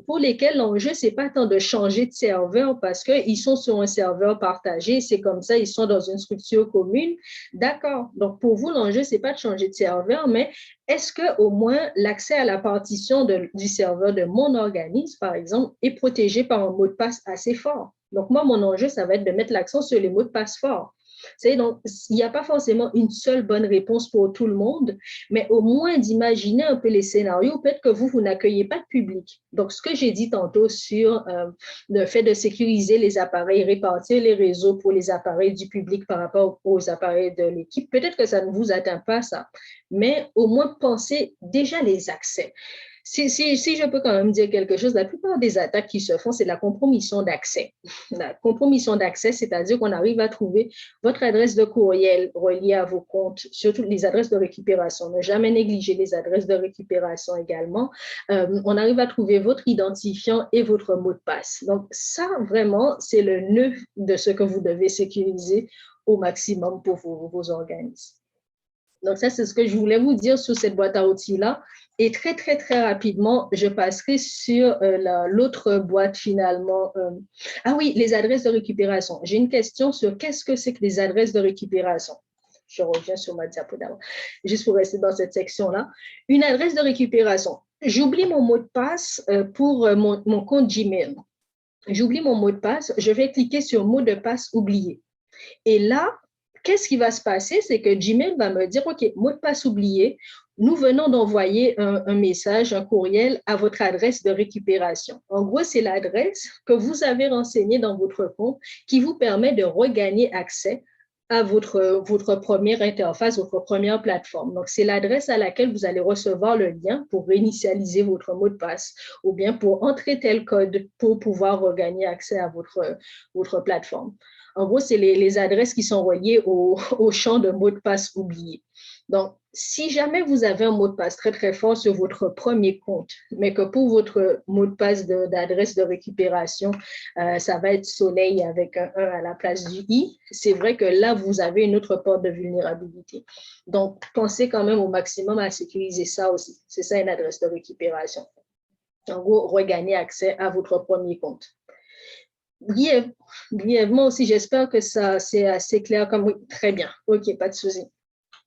S5: pour lesquels l'enjeu, c'est pas tant de changer de serveur parce qu'ils sont sur un serveur partagé, c'est comme ça, ils sont dans une structure commune. D'accord. Donc, pour vous, l'enjeu, c'est pas de changer de serveur, mais est-ce qu'au moins l'accès à la partition du serveur de mon organisme, par exemple, est protégé par un mot de passe assez fort? Donc, moi, mon enjeu, ça va être de mettre l'accent sur les mots de passe forts. Donc, il n'y a pas forcément une seule bonne réponse pour tout le monde, mais au moins d'imaginer un peu les scénarios. Peut-être que vous n'accueillez pas de public. Donc, ce que j'ai dit tantôt sur le fait de sécuriser les appareils, répartir les réseaux pour les appareils du public par rapport aux appareils de l'équipe, peut-être que ça ne vous atteint pas, ça, mais au moins pensez déjà les accès. Si je peux quand même dire quelque chose, la plupart des attaques qui se font, c'est la compromission d'accès. La compromission d'accès, c'est-à-dire qu'on arrive à trouver votre adresse de courriel reliée à vos comptes, surtout les adresses de récupération. Ne jamais négliger les adresses de récupération également. On arrive à trouver votre identifiant et votre mot de passe. Donc, ça, vraiment, c'est le nœud de ce que vous devez sécuriser au maximum pour vos organismes. Donc, ça, c'est ce que je voulais vous dire sur cette boîte à outils-là. Et très, très, très rapidement, je passerai sur l'autre boîte finalement. Ah oui, les adresses de récupération. J'ai une question sur qu'est-ce que c'est que les adresses de récupération. Je reviens sur ma diapo d'avant, juste pour rester dans cette section-là. Une adresse de récupération. J'oublie mon mot de passe pour mon compte Gmail. J'oublie mon mot de passe. Je vais cliquer sur mot de passe oublié. Et là, qu'est-ce qui va se passer? C'est que Gmail va me dire, OK, mot de passe oublié, nous venons d'envoyer un message, un courriel à votre adresse de récupération. En gros, c'est l'adresse que vous avez renseignée dans votre compte qui vous permet de regagner accès à votre première interface, votre première plateforme. Donc, c'est l'adresse à laquelle vous allez recevoir le lien pour réinitialiser votre mot de passe ou bien pour entrer tel code pour pouvoir regagner accès à votre plateforme. En gros, c'est les adresses qui sont reliées au champ de mot de passe oublié. Donc, si jamais vous avez un mot de passe très, très fort sur votre premier compte, mais que pour votre mot de passe d'adresse de récupération, ça va être soleil avec un 1 à la place du i, c'est vrai que là, vous avez une autre porte de vulnérabilité. Donc, pensez quand même au maximum à sécuriser ça aussi. C'est ça une adresse de récupération. En gros, regagner accès à votre premier compte. Brièvement aussi, j'espère que ça c'est assez clair comme oui, très bien. OK, pas de souci.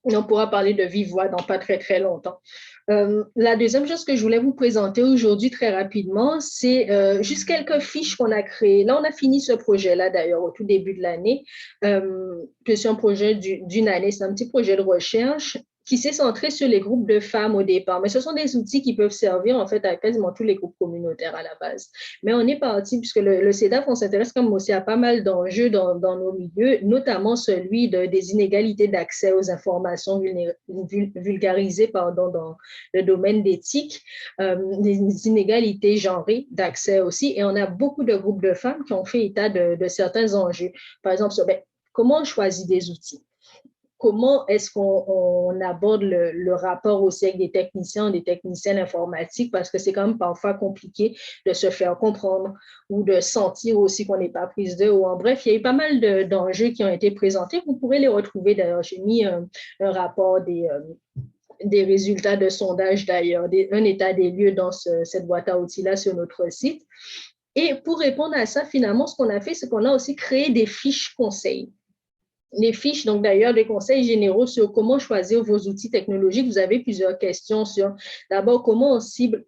S5: On pourra parler de vive voix dans pas très, très longtemps. La deuxième chose que je voulais vous présenter aujourd'hui très rapidement, c'est juste quelques fiches qu'on a créées. Là, on a fini ce projet-là d'ailleurs au tout début de l'année. C'est un projet d'une année, c'est un petit projet de recherche qui s'est centré sur les groupes de femmes au départ. Mais ce sont des outils qui peuvent servir en fait à quasiment tous les groupes communautaires à la base. Mais on est parti, puisque le CEDAF, on s'intéresse comme aussi à pas mal d'enjeux dans nos milieux, notamment celui des inégalités d'accès aux informations vulgarisées dans le domaine d'éthique, des inégalités genrées d'accès aussi. Et on a beaucoup de groupes de femmes qui ont fait état de certains enjeux. Par exemple, comment on choisit des outils? Comment est-ce qu'on aborde le rapport aussi avec des techniciennes informatiques, parce que c'est quand même parfois compliqué de se faire comprendre ou de sentir aussi qu'on n'est pas prise d'eux. En bref, il y a eu pas mal d'enjeux qui ont été présentés. Vous pourrez les retrouver d'ailleurs. J'ai mis un rapport des résultats de sondage d'ailleurs, un état des lieux dans cette boîte à outils-là sur notre site. Et pour répondre à ça, finalement, ce qu'on a fait, c'est qu'on a aussi créé des fiches conseils. Les fiches, donc d'ailleurs, des conseils généraux sur comment choisir vos outils technologiques. Vous avez plusieurs questions sur, d'abord, comment on cible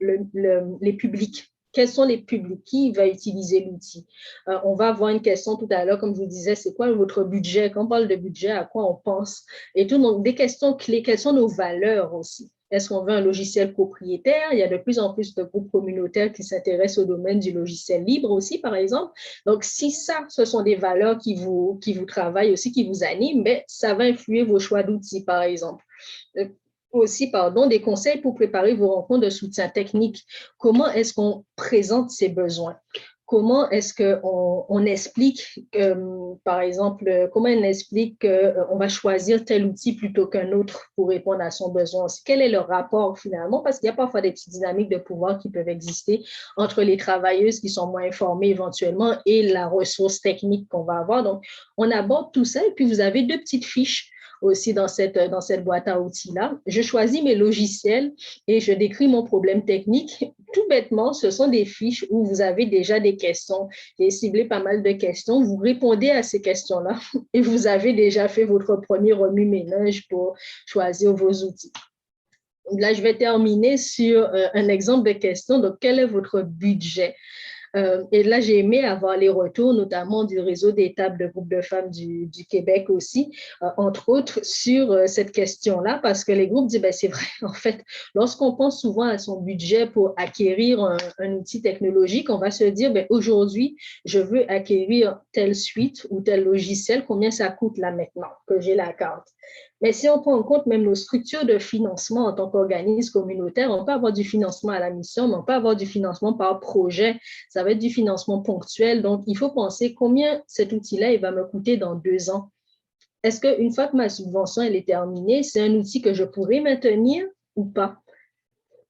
S5: les publics. Quels sont les publics? Qui va utiliser l'outil? On va avoir une question tout à l'heure, comme je vous disais, c'est quoi votre budget? Quand on parle de budget, à quoi on pense? Et tout, donc des questions clés. Quelles sont nos valeurs aussi? Est-ce qu'on veut un logiciel propriétaire? Il y a de plus en plus de groupes communautaires qui s'intéressent au domaine du logiciel libre aussi, par exemple. Donc, si ça, ce sont des valeurs qui vous travaillent aussi, qui vous animent, mais ça va influer vos choix d'outils, par exemple. Aussi, des conseils pour préparer vos rencontres de soutien technique. Comment est-ce qu'on présente ses besoins? Comment est-ce qu'on explique, par exemple, comment on explique qu'on va choisir tel outil plutôt qu'un autre pour répondre à son besoin? Quel est le rapport finalement? Parce qu'il y a parfois des petites dynamiques de pouvoir qui peuvent exister entre les travailleuses qui sont moins informées éventuellement et la ressource technique qu'on va avoir. Donc, on aborde tout ça et puis vous avez 2 petites fiches aussi dans cette boîte à outils-là. Je choisis mes logiciels et je décris mon problème technique. Tout bêtement, ce sont des fiches où vous avez déjà des questions. J'ai ciblé pas mal de questions. Vous répondez à ces questions-là et vous avez déjà fait votre premier remue-ménage pour choisir vos outils. Là, je vais terminer sur un exemple de question. Donc, quel est votre budget? Et là, j'ai aimé avoir les retours, notamment du réseau des tables de groupes de femmes du Québec aussi, entre autres, sur cette question-là, parce que les groupes disent, ben, c'est vrai, en fait, lorsqu'on pense souvent à son budget pour acquérir un outil technologique, on va se dire, ben, aujourd'hui, je veux acquérir telle suite ou tel logiciel, combien ça coûte là maintenant que j'ai la carte. Mais si on prend en compte même nos structures de financement en tant qu'organisme communautaire, on peut avoir du financement à la mission, mais on peut avoir du financement par projet. Ça va être du financement ponctuel. Donc, il faut penser combien cet outil-là il va me coûter dans 2 ans. Est-ce qu'une fois que ma subvention elle est terminée, c'est un outil que je pourrais maintenir ou pas?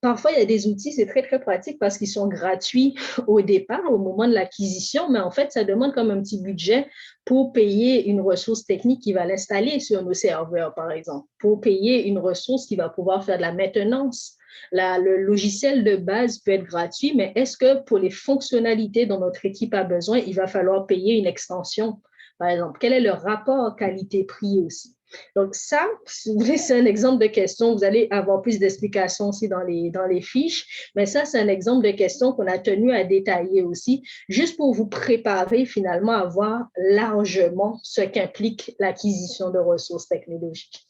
S5: Parfois, il y a des outils, c'est très, très pratique parce qu'ils sont gratuits au départ, au moment de l'acquisition, mais en fait, ça demande comme un petit budget pour payer une ressource technique qui va l'installer sur nos serveurs, par exemple, pour payer une ressource qui va pouvoir faire de la maintenance. Le logiciel de base peut être gratuit, mais est-ce que pour les fonctionnalités dont notre équipe a besoin, il va falloir payer une extension, par exemple? Quel est le rapport qualité-prix aussi? Donc ça, si vous voulez, c'est un exemple de question. Vous allez avoir plus d'explications aussi dans les fiches, mais ça, c'est un exemple de question qu'on a tenu à détailler aussi, juste pour vous préparer finalement à voir largement ce qu'implique l'acquisition de ressources technologiques.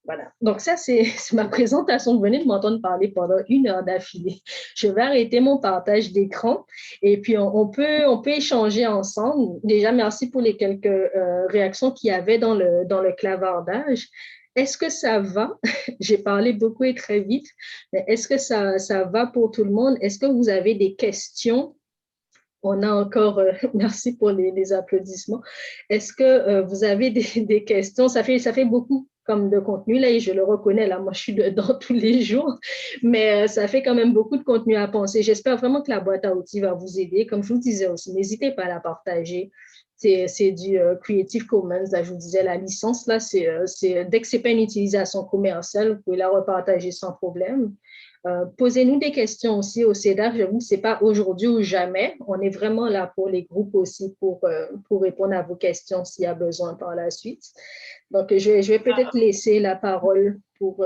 S5: Voilà. Donc ça, c'est ma présentation. Vous venez de m'entendre parler pendant 1 heure d'affilée. Je vais arrêter mon partage d'écran et puis on peut échanger ensemble. Déjà, merci pour les quelques réactions qu'il y avait dans le clavardage. Est-ce que ça va? J'ai parlé beaucoup et très vite, mais est-ce que ça va pour tout le monde? Est-ce que vous avez des questions? On a encore, merci pour les applaudissements. Est-ce que vous avez des questions? Ça fait beaucoup comme de contenu, là, et je le reconnais, là, moi, je suis dedans tous les jours, mais ça fait quand même beaucoup de contenu à penser. J'espère vraiment que la boîte à outils va vous aider. Comme je vous disais aussi, n'hésitez pas à la partager. C'est du Creative Commons, là, je vous disais, la licence, là, dès que ce n'est pas une utilisation commerciale, vous pouvez la repartager sans problème. Posez-nous des questions aussi au CEDAR. Je vous, ce n'est pas aujourd'hui ou jamais. On est vraiment là pour les groupes aussi pour répondre à vos questions s'il y a besoin par la suite. Donc, je vais peut-être laisser la parole pour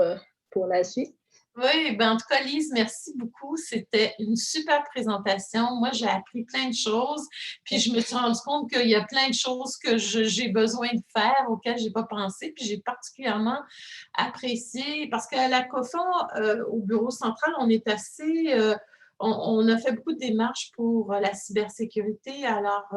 S5: la suite.
S1: Oui, ben en tout cas, Lise, merci beaucoup. C'était une super présentation. Moi, j'ai appris plein de choses. Puis, je me suis rendu compte qu'il y a plein de choses que j'ai besoin de faire auxquelles je n'ai pas pensé. Puis, j'ai particulièrement apprécié parce qu'à la COFON, au bureau central, on est assez... on a fait beaucoup de démarches pour la cybersécurité, alors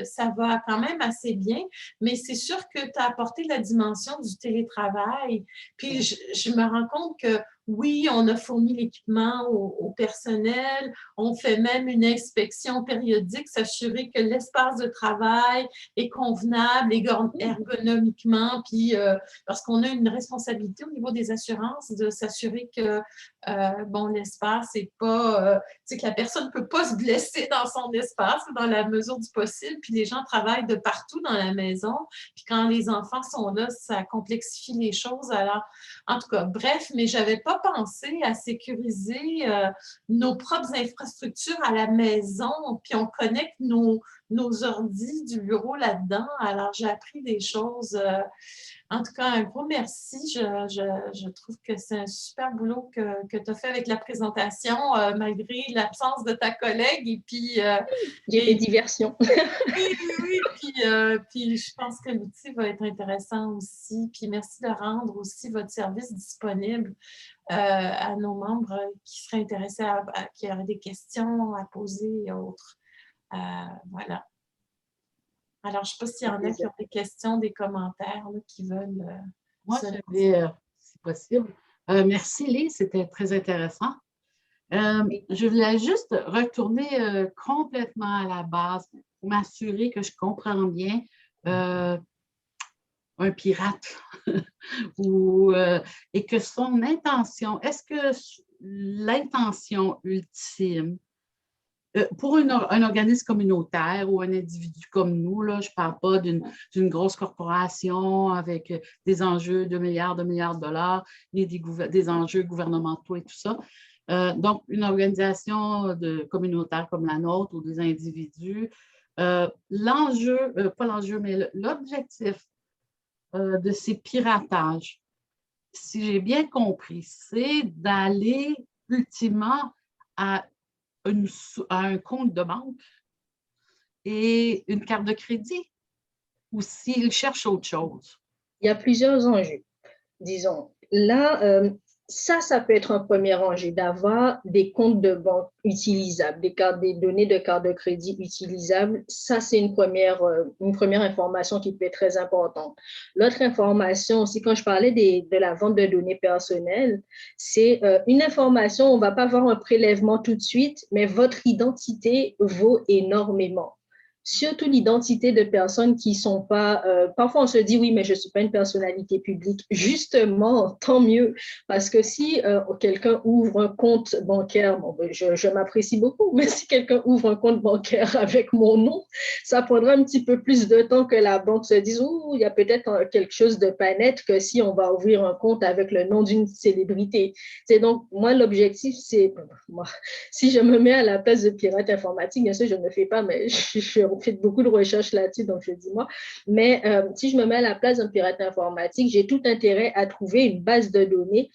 S1: ça va quand même assez bien, mais c'est sûr que tu as apporté la dimension du télétravail. Puis je me rends compte que oui, on a fourni l'équipement au personnel, on fait même une inspection périodique, s'assurer que l'espace de travail est convenable ergonomiquement, puis parce qu'on a une responsabilité au niveau des assurances de s'assurer que bon, l'espace n'est pas, tu sais, que la personne ne peut pas se blesser dans son espace dans la mesure du possible, puis les gens travaillent de partout dans la maison, puis quand les enfants sont là, ça complexifie les choses. Alors, en tout cas, bref, mais je n'avais pas pensé à sécuriser nos propres infrastructures à la maison, puis on connecte nos ordis du bureau là-dedans. Alors, j'ai appris des choses. En tout cas, un gros merci. Je trouve que c'est un super boulot que tu as fait avec la présentation, malgré l'absence de ta collègue. Et puis,
S5: j'ai des diversions.
S1: oui. Puis, je pense que l'outil va être intéressant aussi. Puis, merci de rendre aussi votre service disponible à nos membres qui seraient intéressés, qui auraient des questions à poser et autres. Voilà. Alors, je ne sais pas s'il y en a qui ont des questions, des commentaires, là, qui veulent...
S3: Moi, j'avais, si possible. Merci, Lise, c'était très intéressant. Je voulais juste retourner complètement à la base pour m'assurer que je comprends bien un pirate et que son intention, est-ce que l'intention ultime pour un organisme communautaire ou un individu comme nous, là, je ne parle pas d'une grosse corporation avec des enjeux de milliards de dollars, ni des enjeux gouvernementaux et tout ça. Donc, une organisation communautaire comme la nôtre ou des individus, l'enjeu, pas l'enjeu, mais l'objectif de ces piratages, si j'ai bien compris, c'est d'aller ultimement à un compte de banque et une carte de crédit ou s'il cherche autre chose?
S5: Il y a plusieurs enjeux, disons. Là, ça peut être un premier enjeu d'avoir des comptes de banque utilisables, des données de carte de crédit utilisables. Ça, c'est une première information qui peut être très importante. L'autre information aussi, quand je parlais de la vente de données personnelles, c'est une information, on ne va pas avoir un prélèvement tout de suite, mais votre identité vaut énormément. Surtout l'identité de personnes qui ne sont pas... parfois, on se dit, oui, mais je ne suis pas une personnalité publique. Justement, tant mieux. Parce que si quelqu'un ouvre un compte bancaire, bon, je m'apprécie beaucoup, mais si quelqu'un ouvre un compte bancaire avec mon nom, ça prendra un petit peu plus de temps que la banque se dise, oh, il y a peut-être quelque chose de pas net que si on va ouvrir un compte avec le nom d'une célébrité. C'est donc, moi, l'objectif, c'est... Si je me mets à la place de pirate informatique, bien sûr, je ne le fais pas, mais je fais beaucoup de recherches là-dessus, donc je dis moi. Mais si je me mets à la place d'un pirate informatique, j'ai tout intérêt à trouver une base de données.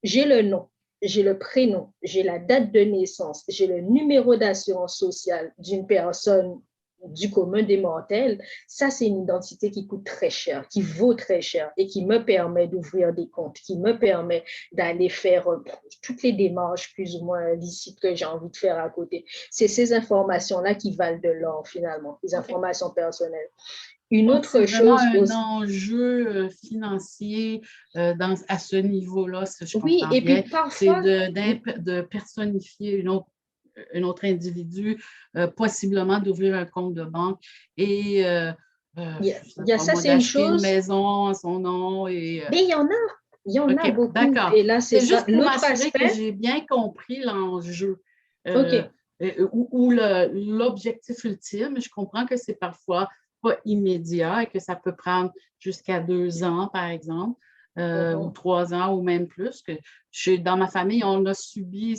S5: J'ai le nom, j'ai le prénom, j'ai la date de naissance, j'ai le numéro d'assurance sociale d'une personne du commun des mortels. Ça, c'est une identité qui coûte très cher, qui vaut très cher et qui me permet d'ouvrir des comptes, qui me permet d'aller faire toutes les démarches plus ou moins licites que j'ai envie de faire à côté. C'est ces informations-là qui valent de l'or finalement, les informations personnelles. Une
S3: Donc,
S5: autre
S3: c'est vraiment
S5: chose
S3: un
S5: aussi.
S3: enjeu financier à ce niveau-là, si je
S5: Oui,
S3: comprends
S5: et puis
S3: bien. C'est
S5: parfois,
S3: de personnifier un autre individu, possiblement d'ouvrir un compte de banque et,
S5: il
S3: je sais
S5: y a
S3: pas
S5: ça,
S3: moi,
S5: c'est une
S3: d'acheter une
S5: chose,
S3: maison à son nom.
S5: mais il y en a
S3: OK,
S5: beaucoup.
S3: d'accord.
S5: Et là, c'est
S3: C'est
S5: ça.
S3: juste pour
S5: L'autre
S3: m'assurer que
S5: aspect,
S3: j'ai bien compris l'enjeu
S5: OK,
S3: ou l'objectif ultime. Je comprends que c'est parfois pas immédiat et que ça peut prendre jusqu'à 2 ans, par exemple, ou 3 ans ou même plus. Dans ma famille, on a subi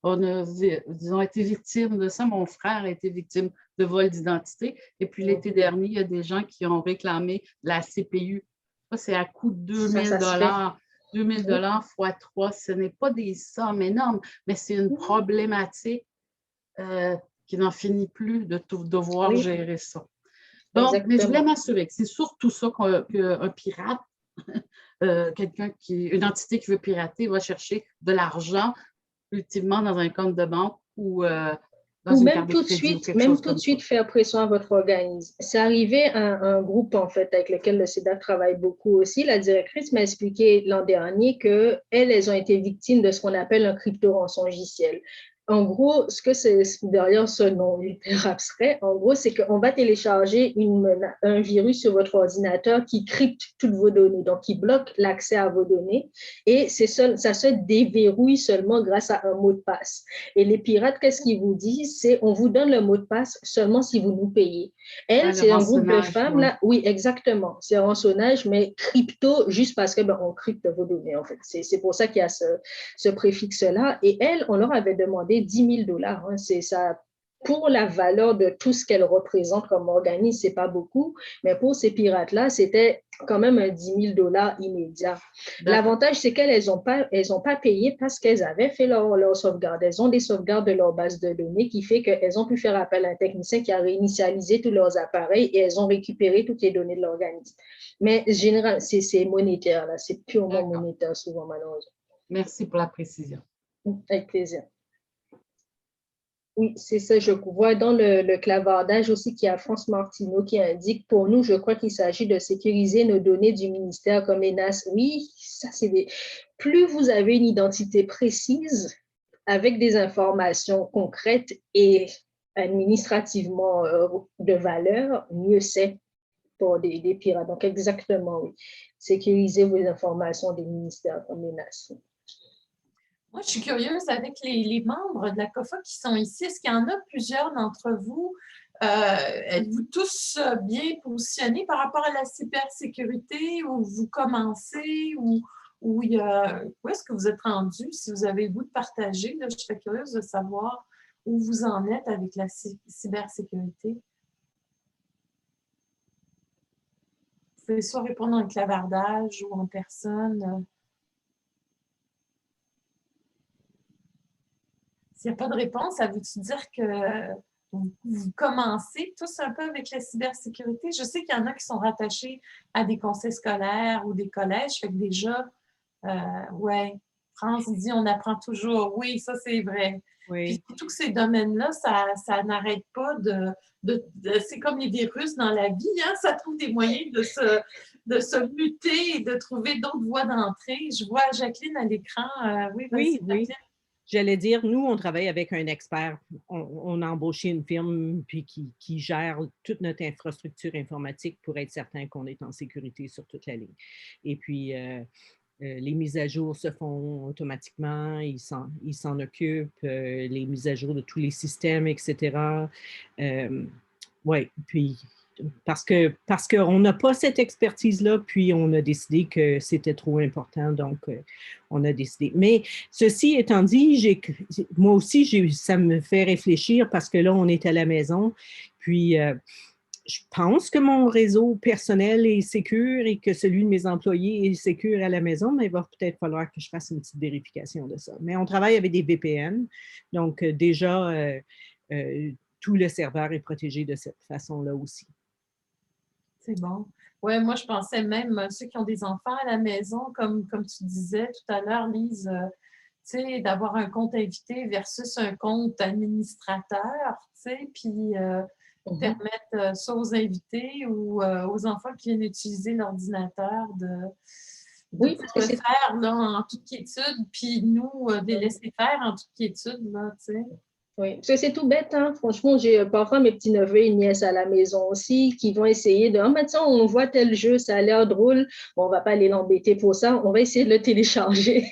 S3: on a, disons, été victime de ça. Mon frère a été victime de vol d'identité. Et puis l'été dernier, il y a des gens qui ont réclamé la CPU. Ça, c'est à coût de 2000
S5: ça se fait.
S3: 2000
S5: Oui.
S3: fois 3. Ce n'est pas des sommes énormes, mais c'est une problématique qui n'en finit plus de devoir
S5: Oui,
S3: gérer ça. Donc, mais je voulais
S5: exactement.
S3: m'assurer que c'est surtout ça qu'un pirate, une entité qui veut pirater, va chercher de l'argent, ultimement dans un compte de banque ou dans
S5: Ou
S3: une carte de crédit ou quelque
S5: même
S3: chose
S5: tout de
S3: comme ça.
S5: suite faire pression à votre organisme. C'est arrivé à un groupe, en fait, avec lequel le SIDA travaille beaucoup aussi. La directrice m'a expliqué l'an dernier qu'elles ont été victimes de ce qu'on appelle un crypto-rançongiciel. En gros, ce que c'est derrière ce nom hyper abstrait, en gros, c'est qu'on va télécharger un virus sur votre ordinateur qui crypte toutes vos données, donc qui bloque l'accès à vos données. Et ça se déverrouille seulement grâce à un mot de passe. Et les pirates, qu'est-ce qu'ils vous disent? C'est on vous donne le mot de passe seulement si vous nous payez. Elle,
S3: Le
S5: c'est un groupe de
S3: rançonnage,
S5: femmes,
S3: ouais.
S5: là. Oui, exactement. C'est un rançonnage, mais crypto, juste parce que on crypte vos données, en fait. C'est pour ça qu'il y a ce préfixe-là. Et elle, on leur avait demandé 10 000 $. Hein. C'est ça. Pour la valeur de tout ce qu'elle représente comme organisme, c'est pas beaucoup, mais pour ces pirates-là, c'était quand même un 10 000 $ immédiat. L'avantage, c'est qu'elles n'ont pas payé parce qu'elles avaient fait leur sauvegarde. Elles ont des sauvegardes de leur base de données qui fait qu'elles ont pu faire appel à un technicien qui a réinitialisé tous leurs appareils et elles ont récupéré toutes les données de l'organisme. Mais généralement, c'est monétaire, là. C'est purement monétaire souvent, malheureusement.
S3: Merci pour la précision.
S5: Avec plaisir. Oui, c'est ça, je vois dans le clavardage aussi qu'il y a France Martineau qui indique, pour nous, je crois qu'il s'agit de sécuriser nos données du ministère comme ENAS. Oui, ça c'est plus vous avez une identité précise avec des informations concrètes et administrativement de valeur, mieux c'est pour des pirates. Donc exactement, oui. Sécuriser vos informations des ministères comme ENAS.
S1: Moi, je suis curieuse avec les membres de la COFA qui sont ici. Est-ce qu'il y en a plusieurs d'entre vous? Êtes-vous tous bien positionnés par rapport à la cybersécurité ou vous commencez ou où est-ce que vous êtes rendu? Si vous avez le goût de partager, là, je serais curieuse de savoir où vous en êtes avec la cybersécurité. Vous pouvez soit répondre en clavardage ou en personne. S'il n'y a pas de réponse, ça veut-tu dire que vous commencez tous un peu avec la cybersécurité? Je sais qu'il y en a qui sont rattachés à des conseils scolaires ou des collèges, fait que déjà, ouais, France dit on apprend toujours. Oui, ça c'est vrai. Puis
S4: Oui.
S1: surtout que ces domaines-là, ça n'arrête pas c'est comme les virus dans la vie, hein? Ça trouve des moyens de se muter et de trouver d'autres voies d'entrée. Je vois Jacqueline à l'écran. Oui, vas-y,
S4: Oui, oui.
S1: Jacqueline.
S4: J'allais dire, nous, on travaille avec un expert. On a embauché une firme puis qui gère toute notre infrastructure informatique pour être certain qu'on est en sécurité sur toute la ligne. Et puis, les mises à jour se font automatiquement, ils s'en occupent, les mises à jour de tous les systèmes, etc. Oui, puis parce qu'on n'a pas cette expertise-là, puis on a décidé que c'était trop important, donc on a décidé. Mais ceci étant dit, moi aussi, ça me fait réfléchir parce que là, on est à la maison, puis je pense que mon réseau personnel est sécure et que celui de mes employés est sécure à la maison, mais il va peut-être falloir que je fasse une petite vérification de ça. Mais on travaille avec des VPN, donc déjà, tout le serveur est protégé de cette façon-là aussi.
S1: C'est bon. Oui, moi, je pensais même ceux qui ont des enfants à la maison, comme tu disais tout à l'heure, Lise, tu sais, d'avoir un compte invité versus un compte administrateur, tu sais, puis permettre ça aux invités ou aux enfants qui viennent utiliser l'ordinateur de
S5: Oui, parce que
S1: le
S5: c'est
S1: faire là, en toute quiétude, puis nous, de les laisser faire en toute quiétude, là, tu sais.
S5: Oui, parce que c'est tout bête, hein. Franchement, j'ai parfois mes petits-neveux et nièces à la maison aussi qui vont essayer de, ah, mais tiens, on voit tel jeu, ça a l'air drôle. Bon, on ne va pas aller l'embêter pour ça, on va essayer de le télécharger.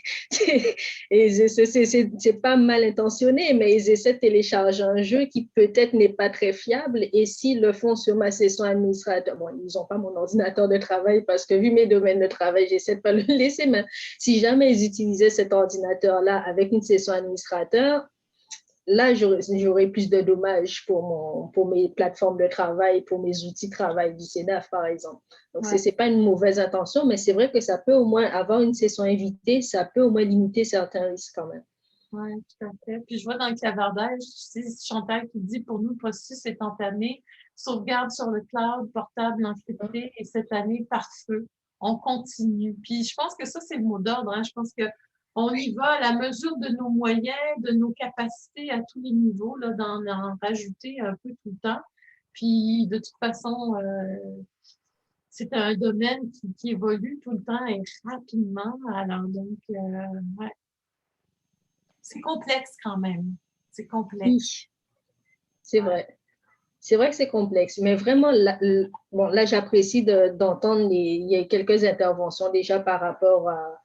S5: Et c'est pas mal intentionné, mais ils essaient de télécharger un jeu qui peut-être n'est pas très fiable. Et s'ils le font sur ma session administrateur, bon, ils n'ont pas mon ordinateur de travail parce que vu mes domaines de travail, j'essaie de pas le laisser, mais si jamais ils utilisaient cet ordinateur-là avec une session administrateur, là, j'aurais plus de dommages pour mes plateformes de travail, pour mes outils de travail du CEDAF, par exemple. Donc,
S1: Ouais.
S5: ce n'est pas une mauvaise intention, mais c'est vrai que ça peut au moins avoir une session invitée, ça peut au moins limiter certains risques quand même.
S1: Oui, tout à fait. Puis je vois dans le clavardage, tu sais, Chantal qui dit pour nous, le processus est entamé, sauvegarde sur le cloud, portable encrypté, et cette année par feu. On continue. Puis je pense que ça, c'est le mot d'ordre, hein. Je pense qu'on y va à la mesure de nos moyens, de nos capacités à tous les niveaux, là, d'en rajouter un peu tout le temps. Puis de toute façon, c'est un domaine qui évolue tout le temps et rapidement. Alors donc, ouais. C'est complexe quand même. C'est complexe.
S5: Oui, c'est vrai. C'est vrai que c'est complexe, mais vraiment, bon, là j'apprécie d'entendre, il y a quelques interventions déjà par rapport à,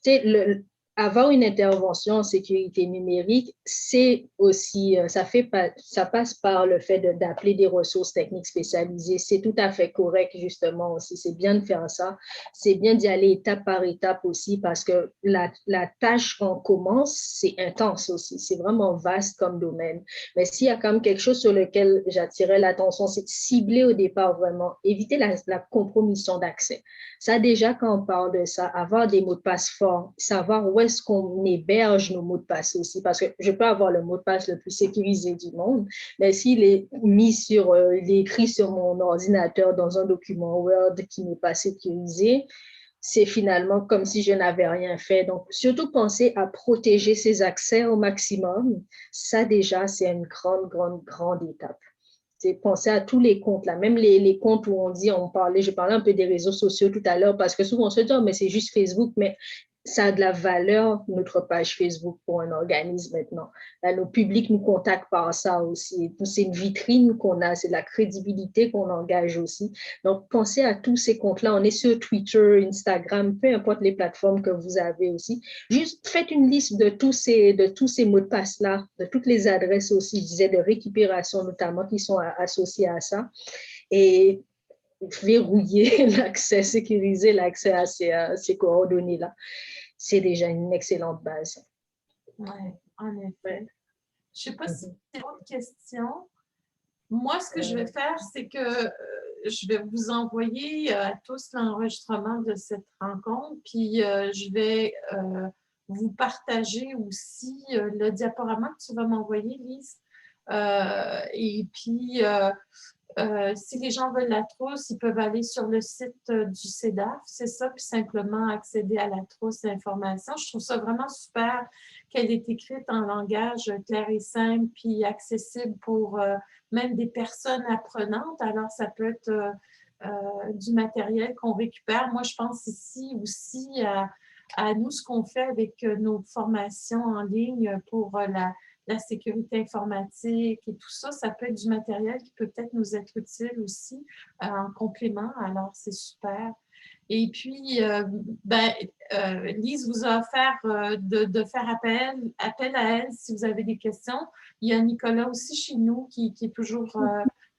S5: tu sais, avoir une intervention en sécurité numérique, c'est aussi, ça passe par le fait d'appeler des ressources techniques spécialisées. C'est tout à fait correct, justement, aussi. C'est bien de faire ça. C'est bien d'y aller étape par étape aussi parce que la tâche qu'on commence, c'est intense aussi. C'est vraiment vaste comme domaine. Mais s'il y a quand même quelque chose sur lequel j'attirais l'attention, c'est de cibler au départ vraiment, éviter la compromission d'accès. Ça, déjà, quand on parle de ça, avoir des mots de passe forts, savoir où est-ce qu'on héberge nos mots de passe aussi, parce que je peux avoir le mot de passe le plus sécurisé du monde, mais s'il est il est écrit sur mon ordinateur dans un document Word qui n'est pas sécurisé, c'est finalement comme si je n'avais rien fait. Donc, surtout penser à protéger ses accès au maximum. Ça, déjà, c'est une grande, grande, grande étape. C'est penser à tous les comptes, là, même les comptes où je parlais un peu des réseaux sociaux tout à l'heure, parce que souvent on se dit, oh, mais c'est juste Facebook, mais ça a de la valeur, notre page Facebook pour un organisme maintenant. Là, nos publics nous contactent par ça aussi. C'est une vitrine qu'on a, c'est de la crédibilité qu'on engage aussi. Donc, pensez à tous ces comptes-là. On est sur Twitter, Instagram, peu importe les plateformes que vous avez aussi. Juste faites une liste de tous ces mots de passe-là, de toutes les adresses aussi, je disais, de récupération notamment, qui sont associées à ça. Et verrouiller l'accès, sécuriser l'accès à ces coordonnées-là. C'est déjà une excellente base.
S1: Oui, en effet. Je ne sais pas si c'est une autre question. Moi, ce que je vais faire, c'est que je vais vous envoyer à tous l'enregistrement de cette rencontre, puis je vais vous partager aussi le diaporama que tu vas m'envoyer, Lise. Et puis, si les gens veulent la trousse, ils peuvent aller sur le site du CEDAF, c'est ça, puis simplement accéder à la trousse d'informations. Je trouve ça vraiment super qu'elle est écrite en langage clair et simple, puis accessible pour même des personnes apprenantes. Alors, ça peut être du matériel qu'on récupère. Moi, je pense ici aussi à nous, ce qu'on fait avec nos formations en ligne pour la sécurité informatique et tout ça, ça peut être du matériel qui peut peut-être nous être utile aussi en complément. Alors, c'est super. Et puis, Lise vous a offert de faire appel à elle si vous avez des questions. Il y a Nicolas aussi chez nous qui est toujours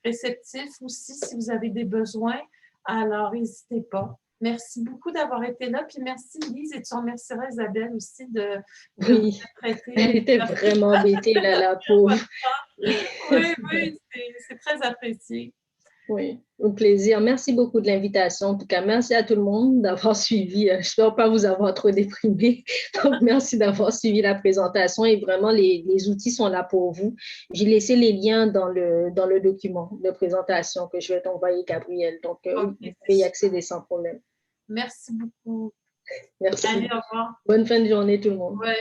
S1: réceptif aussi si vous avez des besoins. Alors, n'hésitez pas. Merci beaucoup d'avoir été là. Puis merci, Lise, et tu remercieras Isabelle aussi de
S5: Oui,
S1: vous prêter.
S5: elle était vraiment embêtée, là, la pauvre.
S1: Oui, c'est très apprécié.
S5: Oui, au plaisir. Merci beaucoup de l'invitation. En tout cas, merci à tout le monde d'avoir suivi. Je n'espère pas vous avoir trop déprimé. Donc, merci d'avoir suivi la présentation et vraiment, les outils sont là pour vous. J'ai laissé les liens dans le document de présentation que je vais t'envoyer, Gabrielle. Donc, vous pouvez y accéder sans problème.
S1: Merci beaucoup.
S5: Merci.
S1: Allez, au revoir.
S5: Bonne fin de journée, tout le monde.
S1: Ouais.